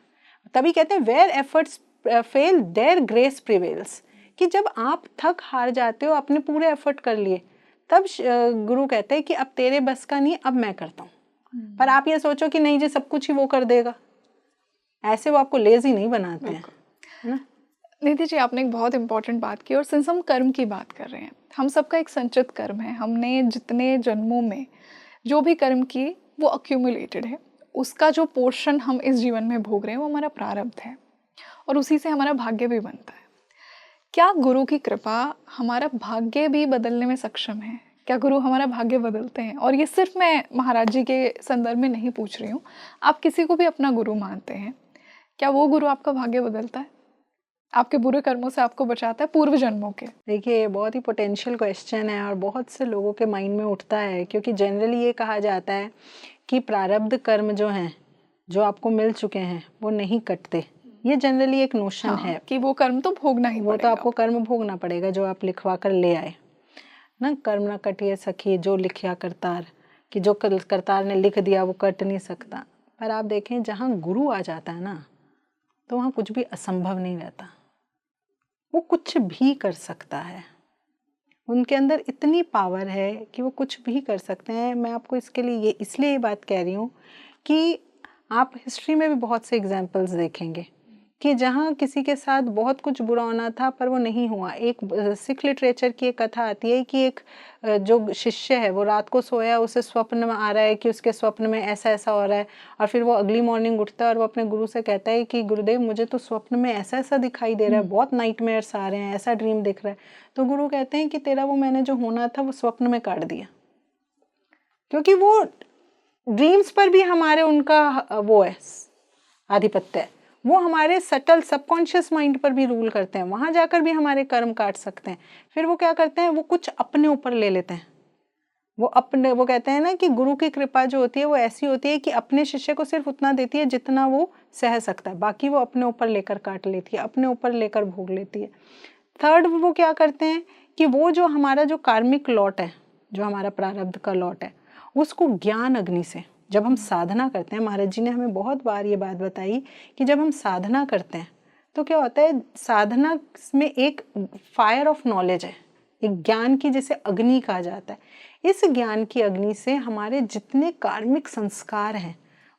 तभी कहते हैं where efforts fail there grace prevails, कि जब आप थक हार जाते हो, आपने पूरे एफर्ट कर लिए, तब गुरु कहते हैं कि अब तेरे बस का नहीं, अब मैं करता हूँ। पर आप ये सोचो कि नहीं जी सब कुछ ही वो कर देगा, ऐसे वो आपको लेजी नहीं बनाते हैं, है ना। निधि जी, आपने एक बहुत इंपॉर्टेंट बात की, और सिंस हम कर्म की बात कर रहे हैं, हम सबका एक संचित कर्म है। हमने जितने जन्मों में जो भी कर्म किए वो अक्यूमुलेटेड है, उसका जो पोर्शन हम इस जीवन में भोग रहे हैं वो हमारा प्रारब्ध है, और उसी से हमारा भाग्य भी बनता है। क्या गुरु की कृपा हमारा भाग्य भी बदलने में सक्षम है? क्या गुरु हमारा भाग्य बदलते हैं? और ये सिर्फ मैं महाराज जी के संदर्भ में नहीं पूछ रही हूँ, आप किसी को भी अपना गुरु मानते हैं, क्या वो गुरु आपका भाग्य बदलता है, आपके बुरे कर्मों से आपको बचाता है, पूर्व जन्मों के? देखिए बहुत ही पोटेंशियल क्वेश्चन है और बहुत से लोगों के माइंड में उठता है, क्योंकि जनरली ये कहा जाता है कि प्रारब्ध कर्म जो हैं जो आपको मिल चुके हैं वो नहीं कटते, ये जनरली एक नोशन है कि वो कर्म तो भोगना ही वो तो आपको कर्म भोगना पड़ेगा जो आप लिखवा कर ले आए ना। कर्म ना कटिए सखी जो लिखिया करतार, कि जो करतार ने लिख दिया वो कट नहीं सकता। पर आप देखें जहाँ गुरु आ जाता है ना, तो वहाँ कुछ भी असंभव नहीं रहता, वो कुछ भी कर सकता है। उनके अंदर इतनी पावर है कि वो कुछ भी कर सकते हैं। मैं आपको इसके लिए इसलिए ये बात कह रही हूँ कि आप हिस्ट्री में भी बहुत से एग्जाम्पल्स देखेंगे कि जहाँ किसी के साथ बहुत कुछ बुरा होना था पर वो नहीं हुआ। एक सिख लिटरेचर की एक कथा आती है कि एक जो शिष्य है वो रात को सोया, उसे स्वप्न में आ रहा है कि उसके स्वप्न में ऐसा ऐसा हो रहा है, और फिर वो अगली मॉर्निंग उठता है और वो अपने गुरु से कहता है कि गुरुदेव मुझे तो स्वप्न में ऐसा ऐसा दिखाई दे रहा है, बहुत नाइटमेयर्स आ रहे हैं, ऐसा ड्रीम दिख रहा है। तो गुरु कहते हैं कि तेरा वो मैंने जो होना था वो स्वप्न में काट दिया, क्योंकि वो ड्रीम्स पर भी हमारे उनका वो है आधिपत्य है, वो हमारे सटल सबकॉन्शियस माइंड पर भी रूल करते हैं, वहां जाकर भी हमारे कर्म काट सकते हैं। फिर वो क्या करते हैं, वो कुछ अपने ऊपर ले लेते हैं। वो कहते हैं ना कि गुरु की कृपा जो होती है वो ऐसी होती है कि अपने शिष्य को सिर्फ उतना देती है जितना वो सह सकता है, बाकी वो अपने ऊपर लेकर काट लेती है, अपने ऊपर लेकर भोग लेती है। थर्ड, वो क्या करते हैं कि वो जो हमारा जो कार्मिक लॉट है, जो हमारा प्रारब्ध का लॉट है, उसको ज्ञान अग्नि से जब हम साधना करते हैं, महाराज जी ने हमें बहुत बार ये बात बताई कि जब हम साधना करते हैं तो क्या होता है, साधना में एक फायर ऑफ नॉलेज है, एक ज्ञान की जिसे अग्नि कहा जाता है। इस ज्ञान की अग्नि से हमारे जितने कार्मिक संस्कार हैं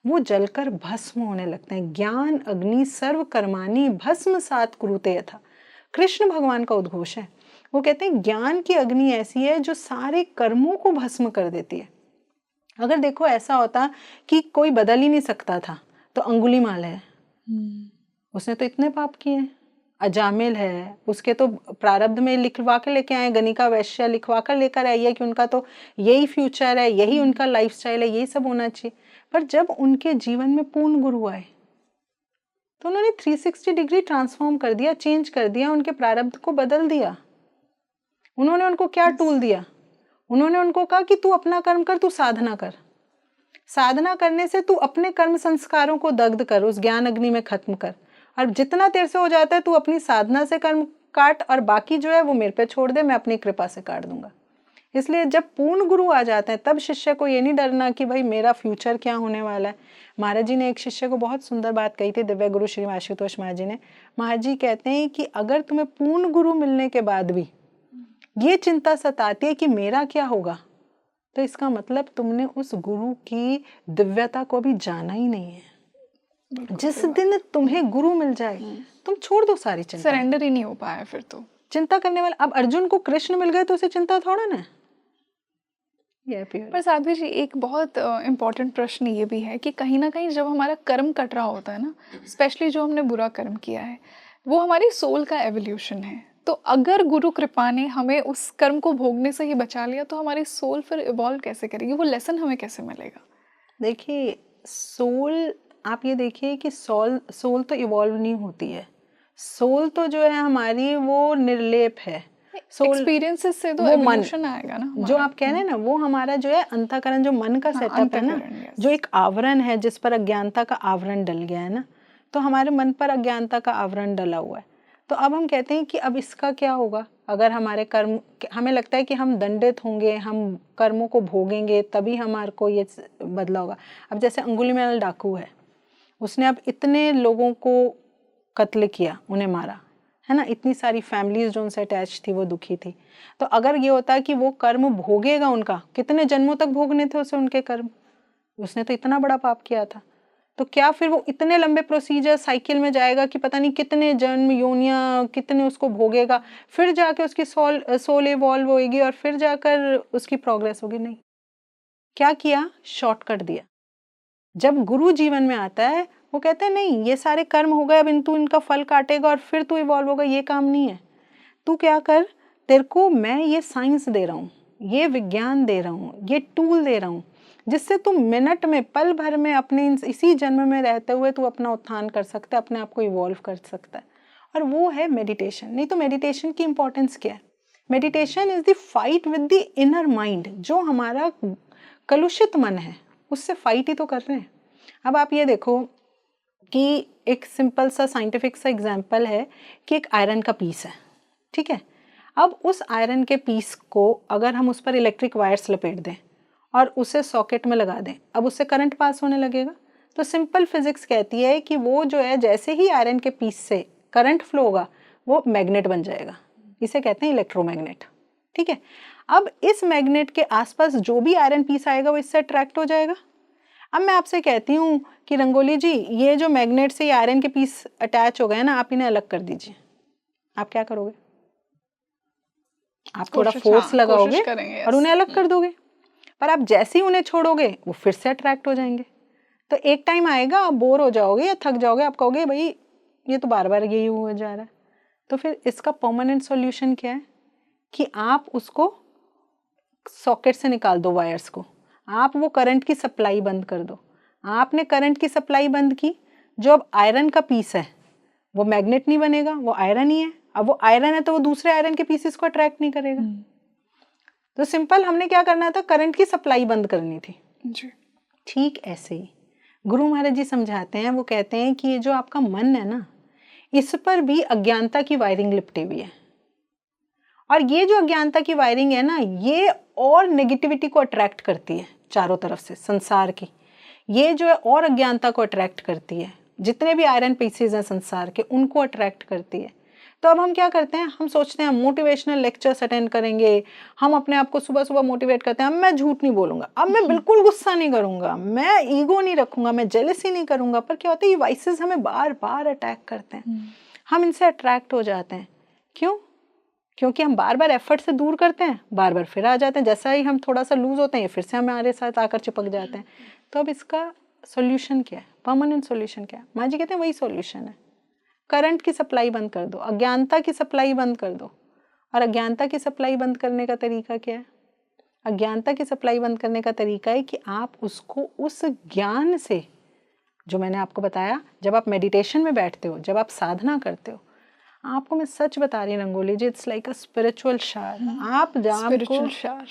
वो जलकर भस्म होने लगते हैं। ज्ञान अग्नि सर्व कर्माणि भस्म सात कुरुते यथा, कृष्ण भगवान का उद्घोष है। वो कहते हैं ज्ञान की अग्नि ऐसी है जो सारे कर्मों को भस्म कर देती है। अगर देखो ऐसा होता कि कोई बदल ही नहीं सकता था तो अंगुलीमाल है, उसने तो इतने पाप किए हैं। अजामिल है, उसके तो प्रारब्ध में लिखवा के लेके आए, गणिका वैश्य लिखवा कर लेकर आई है कि उनका तो यही फ्यूचर है, यही उनका लाइफस्टाइल है, यही सब होना चाहिए। पर जब उनके जीवन में पूर्ण गुरु आए तो उन्होंने 360 डिग्री ट्रांसफॉर्म कर दिया, चेंज कर दिया, उनके प्रारब्ध को बदल दिया। उन्होंने उनको क्या टूल दिया, उन्होंने उनको कहा कि तू अपना कर्म कर, तू साधना कर, साधना करने से तू अपने कर्म संस्कारों को दग्ध कर, उस ज्ञान अग्नि में खत्म कर, और जितना तेरे से हो जाता है तू अपनी साधना से कर्म काट, और बाकी जो है वो मेरे पे छोड़ दे, मैं अपनी कृपा से काट दूंगा। इसलिए जब पूर्ण गुरु आ जाते हैं तब शिष्य को ये नहीं डरना कि भाई मेरा फ्यूचर क्या होने वाला है। महाराज जी ने एक शिष्य को बहुत सुंदर बात कही थी, दिव्य गुरु श्री आशुतोष महाराज जी ने। महाराज जी कहते हैं कि अगर तुम्हें पूर्ण गुरु मिलने के बाद भी ये चिंता सताती है कि मेरा क्या होगा, तो इसका मतलब तुमने उस गुरु की दिव्यता को भी जाना ही नहीं है। जिस दिन तुम्हें गुरु मिल जाए तुम छोड़ दो सारी चिंता, सरेंडर ही नहीं हो पाया फिर तो चिंता करने वाला। अब अर्जुन को कृष्ण मिल गए तो उसे चिंता थोड़ा ना। पर साध्वी जी, एक बहुत इम्पॉर्टेंट प्रश्न ये भी है कि कहीं ना कहीं जब हमारा कर्म कट रहा होता है ना, स्पेशली जो हमने बुरा कर्म किया है, वो हमारी सोल का एवोल्यूशन है। तो अगर गुरु कृपा ने हमें उस कर्म को भोगने से ही बचा लिया तो हमारी सोल फिर इवॉल्व कैसे करेगी, वो लेसन हमें कैसे मिलेगा? देखिए सोल, आप ये देखिए कि सोल तो इवॉल्व नहीं होती है। सोल तो जो है हमारी वो निर्लेप है। एक्सपीरियंसेस से तो एवोल्यूशन आएगा ना, जो आप कह रहे हैं ना, वो हमारा जो है अंतःकरण, जो मन का सेटअप है ना, जो एक आवरण है जिस पर अज्ञानता का आवरण डल गया है ना, तो हमारे मन पर अज्ञानता का आवरण डला हुआ है। तो अब हम कहते हैं कि अब इसका क्या होगा, अगर हमारे कर्म, हमें लगता है कि हम दंडित होंगे, हम कर्मों को भोगेंगे तभी हमारे को ये बदला होगा। अब जैसे अंगुलीमाल डाकू है, उसने अब इतने लोगों को कत्ल किया, उन्हें मारा है ना, इतनी सारी फैमिलीज जो उनसे अटैच थी वो दुखी थी। तो अगर ये होता है कि वो कर्म भोगेगा, उनका कितने जन्मों तक भोगने थे उसे उनके कर्म, उसने तो इतना बड़ा पाप किया था, तो क्या फिर वो इतने लंबे प्रोसीजर साइकिल में जाएगा कि पता नहीं कितने जन्म योनियां कितने उसको भोगेगा, फिर जाके उसकी सोल इवॉल्व होएगी और फिर जाकर उसकी प्रोग्रेस होगी? नहीं। क्या किया, शॉर्टकट दिया। जब गुरु जीवन में आता है वो कहते हैं नहीं, ये सारे कर्म हो गए, अब तू इनका फल काटेगा और फिर तू इवॉल्व होगा, ये काम नहीं है। तू क्या कर, तेरे को मैं ये साइंस दे रहा हूँ, ये विज्ञान दे रहा हूँ, ये टूल दे रहा हूँ, जिससे तू मिनट में, पल भर में, अपने इसी जन्म में रहते हुए तू अपना उत्थान कर सकता है, अपने आप को इवॉल्व कर सकता है। और वो है मेडिटेशन। नहीं तो मेडिटेशन की इंपॉर्टेंस क्या है? Meditation is the fight with the inner mind. जो हमारा कलुषित मन है उससे फाइट ही तो कर रहे हैं। अब आप ये देखो कि एक सिंपल सा साइंटिफिक सा एग्जांपल है कि एक आयरन का पीस है, ठीक है। अब उस आयरन के पीस को अगर हम उस पर इलेक्ट्रिक वायर्स लपेट दें और उसे सॉकेट में लगा दें, अब उससे करंट पास होने लगेगा। तो सिंपल फिजिक्स कहती है कि वो जो है जैसे ही आयरन के पीस से करंट फ्लो होगा वो मैग्नेट बन जाएगा, इसे कहते हैं इलेक्ट्रोमैग्नेट, ठीक है। अब इस मैग्नेट के आसपास जो भी आयरन पीस आएगा वो इससे अट्रैक्ट हो जाएगा। अब मैं आपसे कहती हूँ कि रंगोली जी ये जो मैग्नेट से ये आयरन के पीस अटैच हो गए ना, आप इन्हें अलग कर दीजिए, आप क्या करोगे? आप थोड़ा फोर्स लगाओगे और उन्हें अलग कर दोगे, पर आप जैसे ही उन्हें छोड़ोगे वो फिर से अट्रैक्ट हो जाएंगे। तो एक टाइम आएगा आप बोर हो जाओगे या थक जाओगे, आप कहोगे भाई ये तो बार बार यही हुआ जा रहा है। तो फिर इसका परमानेंट सॉल्यूशन क्या है कि आप उसको सॉकेट से निकाल दो वायर्स को, आप वो करंट की सप्लाई बंद कर दो। आपने करंट की सप्लाई बंद की, जो अब आयरन का पीस है वो मैग्नेट नहीं बनेगा, वो आयरन ही है। अब वो आयरन है तो वो दूसरे आयरन के पीसेस को अट्रैक्ट नहीं करेगा। तो सिंपल हमने क्या करना था, करंट की सप्लाई बंद करनी थी जी। ठीक ऐसे ही गुरु महाराज जी समझाते हैं, वो कहते हैं कि ये जो आपका मन है ना, इस पर भी अज्ञानता की वायरिंग लिपटी हुई है, और ये जो अज्ञानता की वायरिंग है ना, ये और नेगेटिविटी को अट्रैक्ट करती है चारों तरफ से संसार की। ये जो है और अज्ञानता को अट्रैक्ट करती है, जितने भी आयरन पीसेस हैं संसार के उनको अट्रैक्ट करती है। तो अब हम क्या करते हैं, हम सोचते हैं मोटिवेशनल लेक्चर्स अटेंड करेंगे, हम अपने आप को सुबह सुबह मोटिवेट करते हैं, अब मैं झूठ नहीं बोलूंगा, अब मैं बिल्कुल गुस्सा नहीं करूंगा, मैं ईगो नहीं रखूंगा, मैं जेलसी नहीं करूंगा। पर क्या होता है, ये वाइसेस हमें बार बार अटैक करते हैं, हम इनसे अट्रैक्ट हो जाते हैं। क्यों? क्योंकि हम बार बार एफर्ट से दूर करते हैं, बार बार फिर आ जाते हैं, जैसा ही हम थोड़ा सा लूज होते हैं फिर से हमारे साथ आकर चिपक जाते हैं। तो अब इसका सॉल्यूशन क्या है, परमानेंट सॉल्यूशन क्या है? माँ जी कहते हैं वही सॉल्यूशन है, करंट की सप्लाई बंद कर दो, अज्ञानता की सप्लाई बंद कर दो। और अज्ञानता की सप्लाई बंद करने का तरीका क्या है? अज्ञानता की सप्लाई बंद करने का तरीका है कि आप उसको उस ज्ञान से, जो मैंने आपको बताया, जब आप मेडिटेशन में बैठते हो, जब आप साधना करते हो, आपको मैं सच बता रही रंगोली जी, इट्स लाइक अ स्पिरिचुअल शार। आप स्पिरिचुअल शार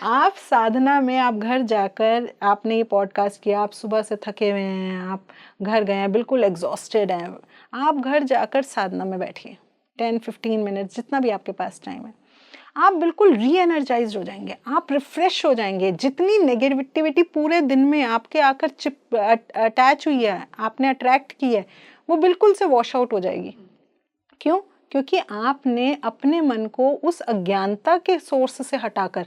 आप साधना में, आप घर जाकर, आपने ये पॉडकास्ट किया, आप सुबह से थके हुए हैं, आप घर गए हैं बिल्कुल एग्जॉस्टेड हैं, आप घर जाकर साधना में बैठिए 10-15 मिनट्स, जितना भी आपके पास टाइम है, आप बिल्कुल री एनर्जाइज हो जाएंगे, आप रिफ्रेश हो जाएंगे। जितनी नेगेटिविटी पूरे दिन में आपके आकर अटैच हुई है, आपने अट्रैक्ट की है, वो बिल्कुल से वॉश आउट हो जाएगी। क्यों? क्योंकि आपने अपने मन को उस अज्ञानता के सोर्स से हटाकर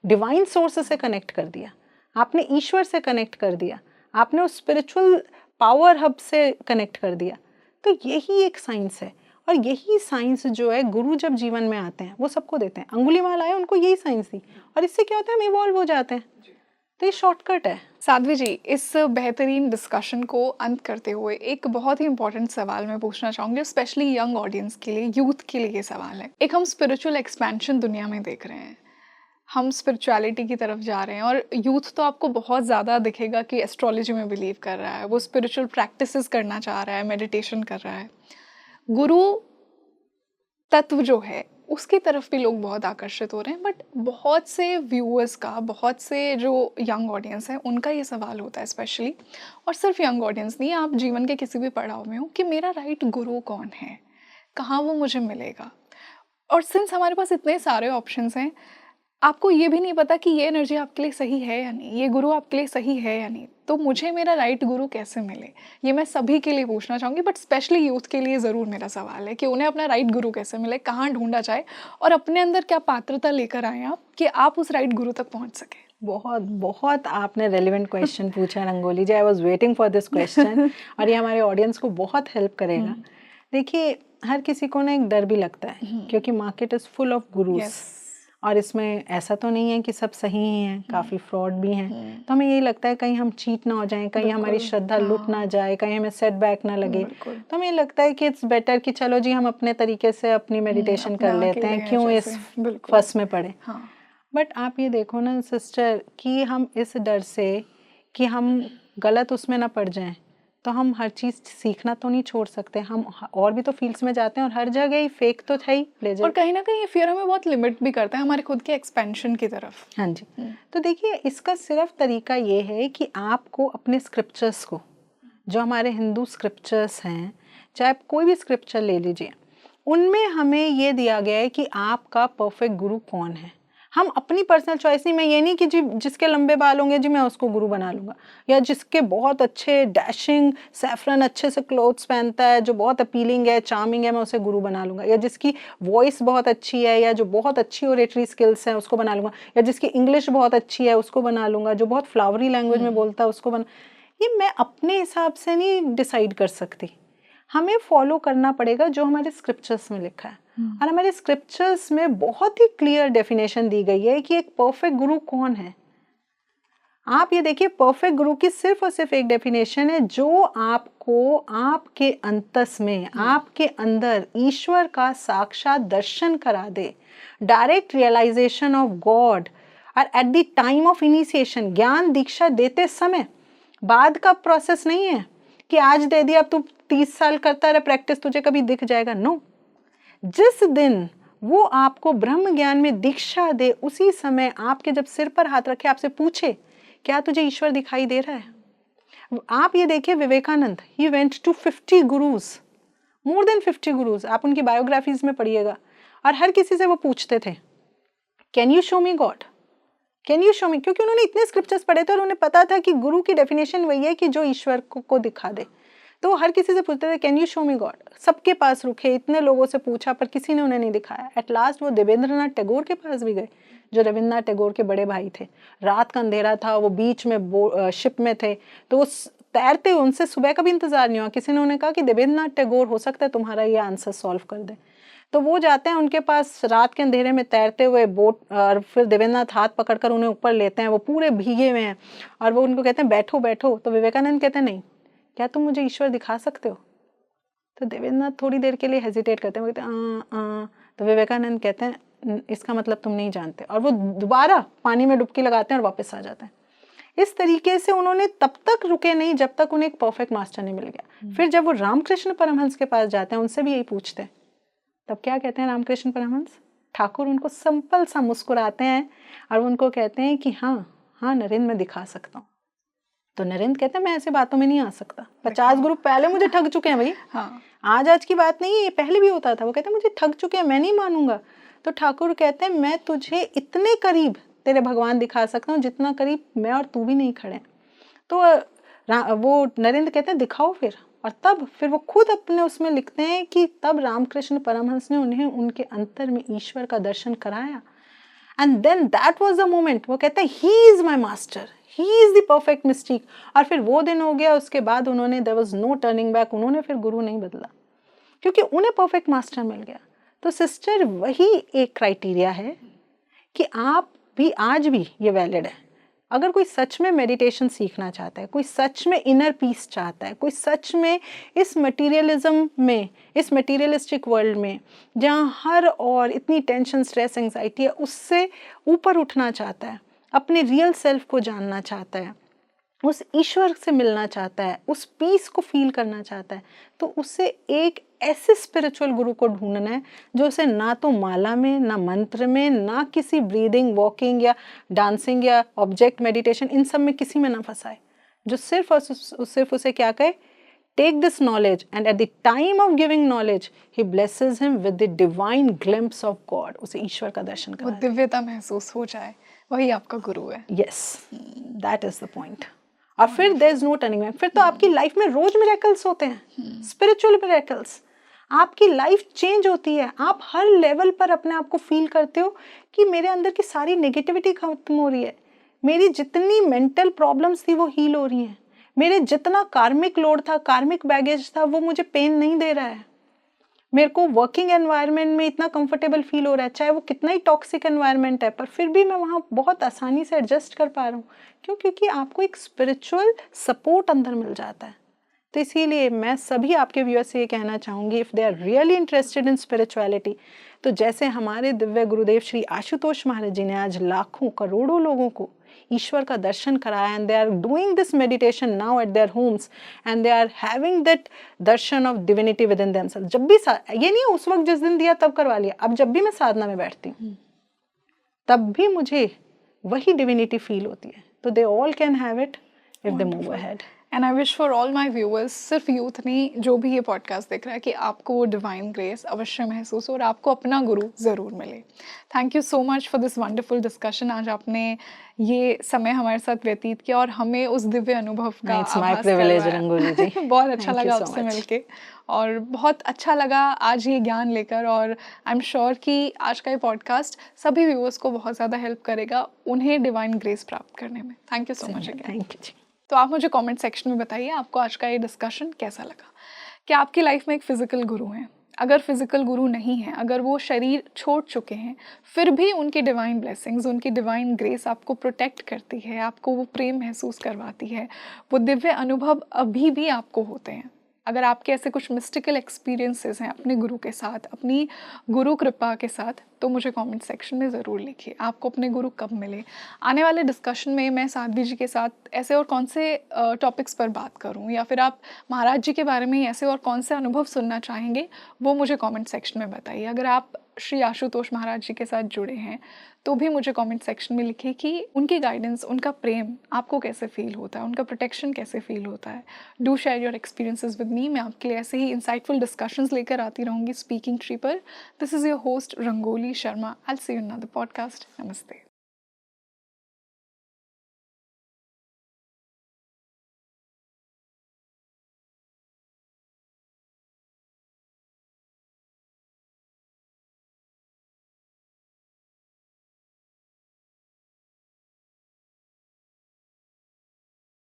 डिवाइन सोर्स से कनेक्ट कर दिया, आपने ईश्वर से कनेक्ट कर दिया, आपने उस स्पिरिचुअल पावर हब से कनेक्ट कर दिया। तो यही एक साइंस है, और यही साइंस जो है गुरु जब जीवन में आते हैं वो सबको देते हैं। अंगुलीमाल आए, उनको यही साइंस दी, और इससे क्या होता है, हम इवॉल्व हो जाते हैं। तो ये शॉर्टकट है। साध्वी जी, इस बेहतरीन डिस्कशन को अंत करते हुए एक बहुत ही इंपॉर्टेंट सवाल मैं पूछना चाहूँगी, स्पेशली यंग ऑडियंस के लिए, यूथ के लिए ये सवाल है। एक हम स्पिरिचुअल एक्सपेंशन दुनिया में देख रहे हैं, हम स्पिरिचुअलिटी की तरफ जा रहे हैं, और यूथ तो आपको बहुत ज़्यादा दिखेगा कि एस्ट्रोलॉजी में बिलीव कर रहा है, वो स्पिरिचुअल प्रैक्टिसेस करना चाह रहा है, मेडिटेशन कर रहा है। गुरु तत्व जो है उसकी तरफ भी लोग बहुत आकर्षित हो रहे हैं, बट बहुत से व्यूअर्स का, बहुत से जो यंग ऑडियंस है उनका ये सवाल होता है स्पेशली, और सिर्फ यंग ऑडियंस नहीं, आप जीवन के किसी भी पड़ाव में हो, कि मेरा राइट गुरु कौन है, कहाँ वो मुझे मिलेगा। और सिंस हमारे पास इतने सारे ऑप्शंस हैं, आपको ये भी नहीं पता कि ये एनर्जी आपके लिए सही है या नहीं, ये गुरु आपके लिए सही है या नहीं, तो मुझे मेरा राइट गुरु कैसे मिले? ये मैं सभी के लिए पूछना चाहूँगी, बट स्पेशली यूथ के लिए ज़रूर मेरा सवाल है कि उन्हें अपना राइट गुरु कैसे मिले, कहाँ ढूंढा जाए, और अपने अंदर क्या पात्रता लेकर आए आप कि आप उस राइट गुरु तक पहुँच सकें। बहुत बहुत आपने रेलिवेंट क्वेश्चन पूछा Rangoli ji, I was waiting for this question, और ये हमारे ऑडियंस को बहुत हेल्प करेगा। देखिए, हर किसी को ना एक डर भी लगता है, क्योंकि market is full of gurus, और इसमें ऐसा तो नहीं है कि सब सही ही हैं, काफ़ी फ्रॉड भी हैं। तो हमें यही लगता है कहीं हम चीट ना हो जाएं, कहीं हमारी श्रद्धा लुट ना जाए, कहीं हमें सेटबैक ना लगे। तो हमें लगता है कि इट्स बेटर कि चलो जी हम अपने तरीके से अपनी मेडिटेशन कर लेते हैं, क्यों इस फंस में पड़े। बट आप ये देखो ना सिस्टर, कि हम इस डर से कि हम गलत उसमें ना पड़ जाएं, तो हम हर चीज़ सीखना तो नहीं छोड़ सकते, हम और भी तो फील्ड्स में जाते हैं और हर जगह ही फेक तो है ही प्लेजर। और कहीं ना कहीं ये फियर हमें बहुत लिमिट भी करता है हमारे खुद के एक्सपेंशन की तरफ। हाँ जी। तो देखिए इसका सिर्फ तरीका ये है कि आपको अपने स्क्रिप्चर्स को, जो हमारे हिंदू स्क्रिप्चर्स हैं, चाहे आप कोई भी स्क्रिप्चर ले लीजिए, उनमें हमें ये दिया गया है कि आपका परफेक्ट गुरु कौन है। हम अपनी पर्सनल चॉइस नहीं, मैं ये नहीं कि जी जिसके लंबे बाल होंगे जी मैं उसको गुरु बना लूँगा, या जिसके बहुत अच्छे डैशिंग सैफरन अच्छे से क्लोथ्स पहनता है, जो बहुत अपीलिंग है, चार्मिंग है, मैं उसे गुरु बना लूँगा, या जिसकी वॉइस बहुत अच्छी है, या जो बहुत अच्छी ओरेटरी स्किल्स हैं उसको बना लूँगा, या जिसकी इंग्लिश बहुत अच्छी है उसको बना लूँगा, जो बहुत फ्लावरी लैंग्वेज में बोलता है उसको बना। ये मैं अपने हिसाब से नहीं डिसाइड कर सकती, हमें फॉलो करना पड़ेगा जो हमारे स्क्रिप्चर्स में लिखा है। और हमारे स्क्रिप्चर्स में बहुत ही क्लियर डेफिनेशन दी गई है कि एक परफेक्ट गुरु कौन है। आप ये देखिए, परफेक्ट गुरु की सिर्फ और सिर्फ एक डेफिनेशन है, जो आपको आपके अंतस में, आपके अंदर ईश्वर का साक्षात दर्शन करा दे, डायरेक्ट रियलाइजेशन ऑफ गॉड। और eight the time of initiation, ज्ञान दीक्षा देते समय, बाद का प्रोसेस नहीं है कि आज दे दिया अब तू 30 साल करता रहे प्रैक्टिस, तुझे कभी दिख जाएगा। नो, जिस दिन वो आपको ब्रह्म ज्ञान में दीक्षा दे, उसी समय आपके जब सिर पर हाथ रखे आपसे पूछे क्या तुझे ईश्वर दिखाई दे रहा है। आप ये देखिए Vivekananda, he went to 50 gurus, more than 50 gurus, आप उनकी बायोग्राफीज में पढ़िएगा, और हर किसी से वो पूछते थे can you show me God, can you show मी, क्योंकि उन्होंने इतने स्क्रिप्चर्स पढ़े थे और उन्हें पता था कि गुरु की डेफिनेशन वही है कि जो ईश्वर को दिखा दे। तो वो हर किसी से पूछते थे can you show me God, सबके पास रुके, इतने लोगों से पूछा पर किसी ने उन्हें नहीं दिखाया। एट लास्ट वो देवेंद्रनाथ टैगोर के पास भी गए, जो रविन्द्रनाथ टैगोर के बड़े भाई थे। रात का अंधेरा था, वो बीच में शिप में थे, तो वो तैरते, उनसे सुबह का भी इंतजार नहीं हुआ, किसी ने उन्हें कहा कि देवेंद्रनाथ टैगोर हो सकता है तुम्हारा ये आंसर सॉल्व कर दे। तो वो जाते हैं उनके पास रात के अंधेरे में तैरते हुए बोट, और फिर देवेंद्रनाथ हाथ पकड़कर उन्हें ऊपर लेते हैं, वो पूरे भीगे हुए हैं, और वो उनको कहते हैं बैठो बैठो। तो विवेकानंद कहते हैं नहीं, क्या तुम मुझे ईश्वर दिखा सकते हो। तो देवेंद्रनाथ थोड़ी देर के लिए हेजिटेट करते हैं, वो कहते हैं तो विवेकानंद कहते हैं इसका मतलब तुम नहीं जानते, और वो दोबारा पानी में डुबकी लगाते हैं और वापस आ जाते हैं। इस तरीके से उन्होंने तब तक रुके नहीं जब तक उन्हें एक परफेक्ट मास्टर नहीं मिल गया। फिर जब वो रामकृष्ण परमहंस के पास जाते हैं, उनसे भी यही पूछते हैं, तब क्या कहते हैं रामकृष्ण परमहंस, ठाकुर उनको सिंपल सा मुस्कुराते हैं और उनको कहते हैं कि हाँ हाँ नरेंद्र मैं दिखा सकता हूँ। तो नरेंद्र कहते हैं मैं ऐसे बातों में नहीं आ सकता, 50 गुरु पहले मुझे ठग चुके हैं भाई। हाँ, आज की बात नहीं है, ये पहले भी होता था। वो कहते हैं मुझे ठग चुके हैं, मैं नहीं मानूंगा। तो ठाकुर कहते हैं मैं तुझे इतने करीब तेरे भगवान दिखा सकता हूँ जितना करीब मैं और तू भी नहीं खड़े। तो वो नरेंद्र कहते हैं दिखाओ फिर, और तब फिर वो खुद अपने उसमें लिखते हैं कि तब रामकृष्ण परमहंस ने उन्हें उनके अंतर में ईश्वर का दर्शन कराया, and then that was the moment. वो कहते हैं he is my master, he is the perfect mystic. और फिर वो दिन हो गया, उसके बाद उन्होंने there was no turning back, उन्होंने फिर गुरु नहीं बदला क्योंकि उन्हें परफेक्ट मास्टर मिल गया। तो सिस्टर वही एक क्राइटेरिया है कि आप भी आज भी ये वैलिड है। अगर कोई सच में मेडिटेशन सीखना चाहता है, कोई सच में इनर पीस चाहता है, कोई सच में इस मटेरियलिज्म में, इस मटेरियलिस्टिक वर्ल्ड में जहाँ हर और इतनी टेंशन स्ट्रेस एंजाइटी है, उससे ऊपर उठना चाहता है, अपने रियल सेल्फ को जानना चाहता है, उस ईश्वर से मिलना चाहता है, उस पीस को फील करना चाहता है, तो उसे एक ऐसे स्पिरिचुअल गुरु को ढूंढना है जो उसे ना तो माला में, ना मंत्र में, ना किसी ब्रीदिंग, वॉकिंग या डांसिंग या ऑब्जेक्ट मेडिटेशन, इन सब में किसी में ना फंसाए, जो सिर्फ और सिर्फ उसे क्या कहे, take this knowledge and at the time of giving knowledge he blesses him with the divine glimpse of God, उसे ईश्वर का दर्शन कराए, वो दिव्यता महसूस हो जाए, वही आपका गुरु है। Yes, that is the point. और फिर there is no turning back. फिर तो आपकी लाइफ में रोज मिरेकल्स होते हैं, स्पिरिचुअल मिरेकल्स, आपकी लाइफ चेंज होती है। आप हर लेवल पर अपने आप को फील करते हो कि मेरे अंदर की सारी नेगेटिविटी खत्म हो रही है, मेरी जितनी मेंटल प्रॉब्लम्स थी वो हील हो रही हैं, मेरे जितना कार्मिक लोड था, कार्मिक बैगेज था, वो मुझे पेन नहीं दे रहा है, मेरे को वर्किंग एनवायरनमेंट में इतना कंफर्टेबल फील हो रहा है, चाहे वो कितना ही टॉक्सिक एनवायरनमेंट है, पर फिर भी मैं वहाँ बहुत आसानी से एडजस्ट कर पा रहा हूँ। क्यों? क्योंकि आपको एक स्पिरिचुअल सपोर्ट अंदर मिल जाता है। तो इसीलिए मैं सभी आपके व्यूअर्स से ये कहना चाहूँगी, if they are really interested in spirituality, तो जैसे हमारे दिव्य गुरुदेव श्री आशुतोष महाराज जी ने आज लाखों करोड़ों लोगों को ईश्वर का दर्शन कराया, and they are doing this meditation now at their homes, and they are having that darshan of divinity within themselves. जब भी ये नहीं उस वक्त जिस दिन दिया तब करवा लिया, अब जब भी मैं साधना में बैठती हूँ तब भी मुझे वही डिविनिटी फील होती है। तो they all can have it if they move ahead. And I wish for all my viewers, सिर्फ यूथ नहीं, जो भी ये पॉडकास्ट देख रहा है, कि आपको वो डिवाइन ग्रेस अवश्य महसूस हो और आपको अपना गुरु ज़रूर मिले। Thank you so much for this wonderful discussion. आज आपने ये समय हमारे साथ व्यतीत किया और हमें उस दिव्य अनुभव का आभास करवाया। बहुत अच्छा लगा आपसे मिलके और बहुत अच्छा लगा आज ये ज्ञान लेकर, और आई एम श्योर कि आज का ये पॉडकास्ट सभी व्यूअर्स को बहुत ज़्यादा हेल्प करेगा उन्हें डिवाइन ग्रेस प्राप्त करने में। Thank you so much again. Thank you ji. तो आप मुझे कमेंट सेक्शन में बताइए आपको आज का ये डिस्कशन कैसा लगा। क्या आपकी लाइफ में एक फ़िज़िकल गुरु हैं? अगर फिज़िकल गुरु नहीं है, अगर वो शरीर छोड़ चुके हैं, फिर भी उनकी डिवाइन ब्लेसिंग्स, उनकी डिवाइन ग्रेस आपको प्रोटेक्ट करती है, आपको वो प्रेम महसूस करवाती है, वो दिव्य अनुभव अभी भी आपको होते हैं। अगर आपके ऐसे कुछ मिस्टिकल एक्सपीरियंसेस हैं अपने गुरु के साथ, अपनी गुरु कृपा के साथ, तो मुझे कमेंट सेक्शन में ज़रूर लिखिए आपको अपने गुरु कब मिले। आने वाले डिस्कशन में मैं साध्वी जी के साथ ऐसे और कौन से टॉपिक्स पर बात करूं, या फिर आप महाराज जी के बारे में ऐसे और कौन से अनुभव सुनना चाहेंगे, वो मुझे कमेंट सेक्शन में बताइए। अगर आप श्री आशुतोष महाराज जी के साथ जुड़े हैं तो भी मुझे कमेंट सेक्शन में लिखिए कि उनकी गाइडेंस, उनका प्रेम आपको कैसे फील होता है, उनका प्रोटेक्शन कैसे फील होता है। Do share your experiences with me. मैं आपके लिए ऐसे ही इंसाइटफुल डिस्कशंस लेकर आती रहूँगी स्पीकिंग ट्री पर। This is your host rangoli Sharma. I will see you in another podcast. नमस्ते।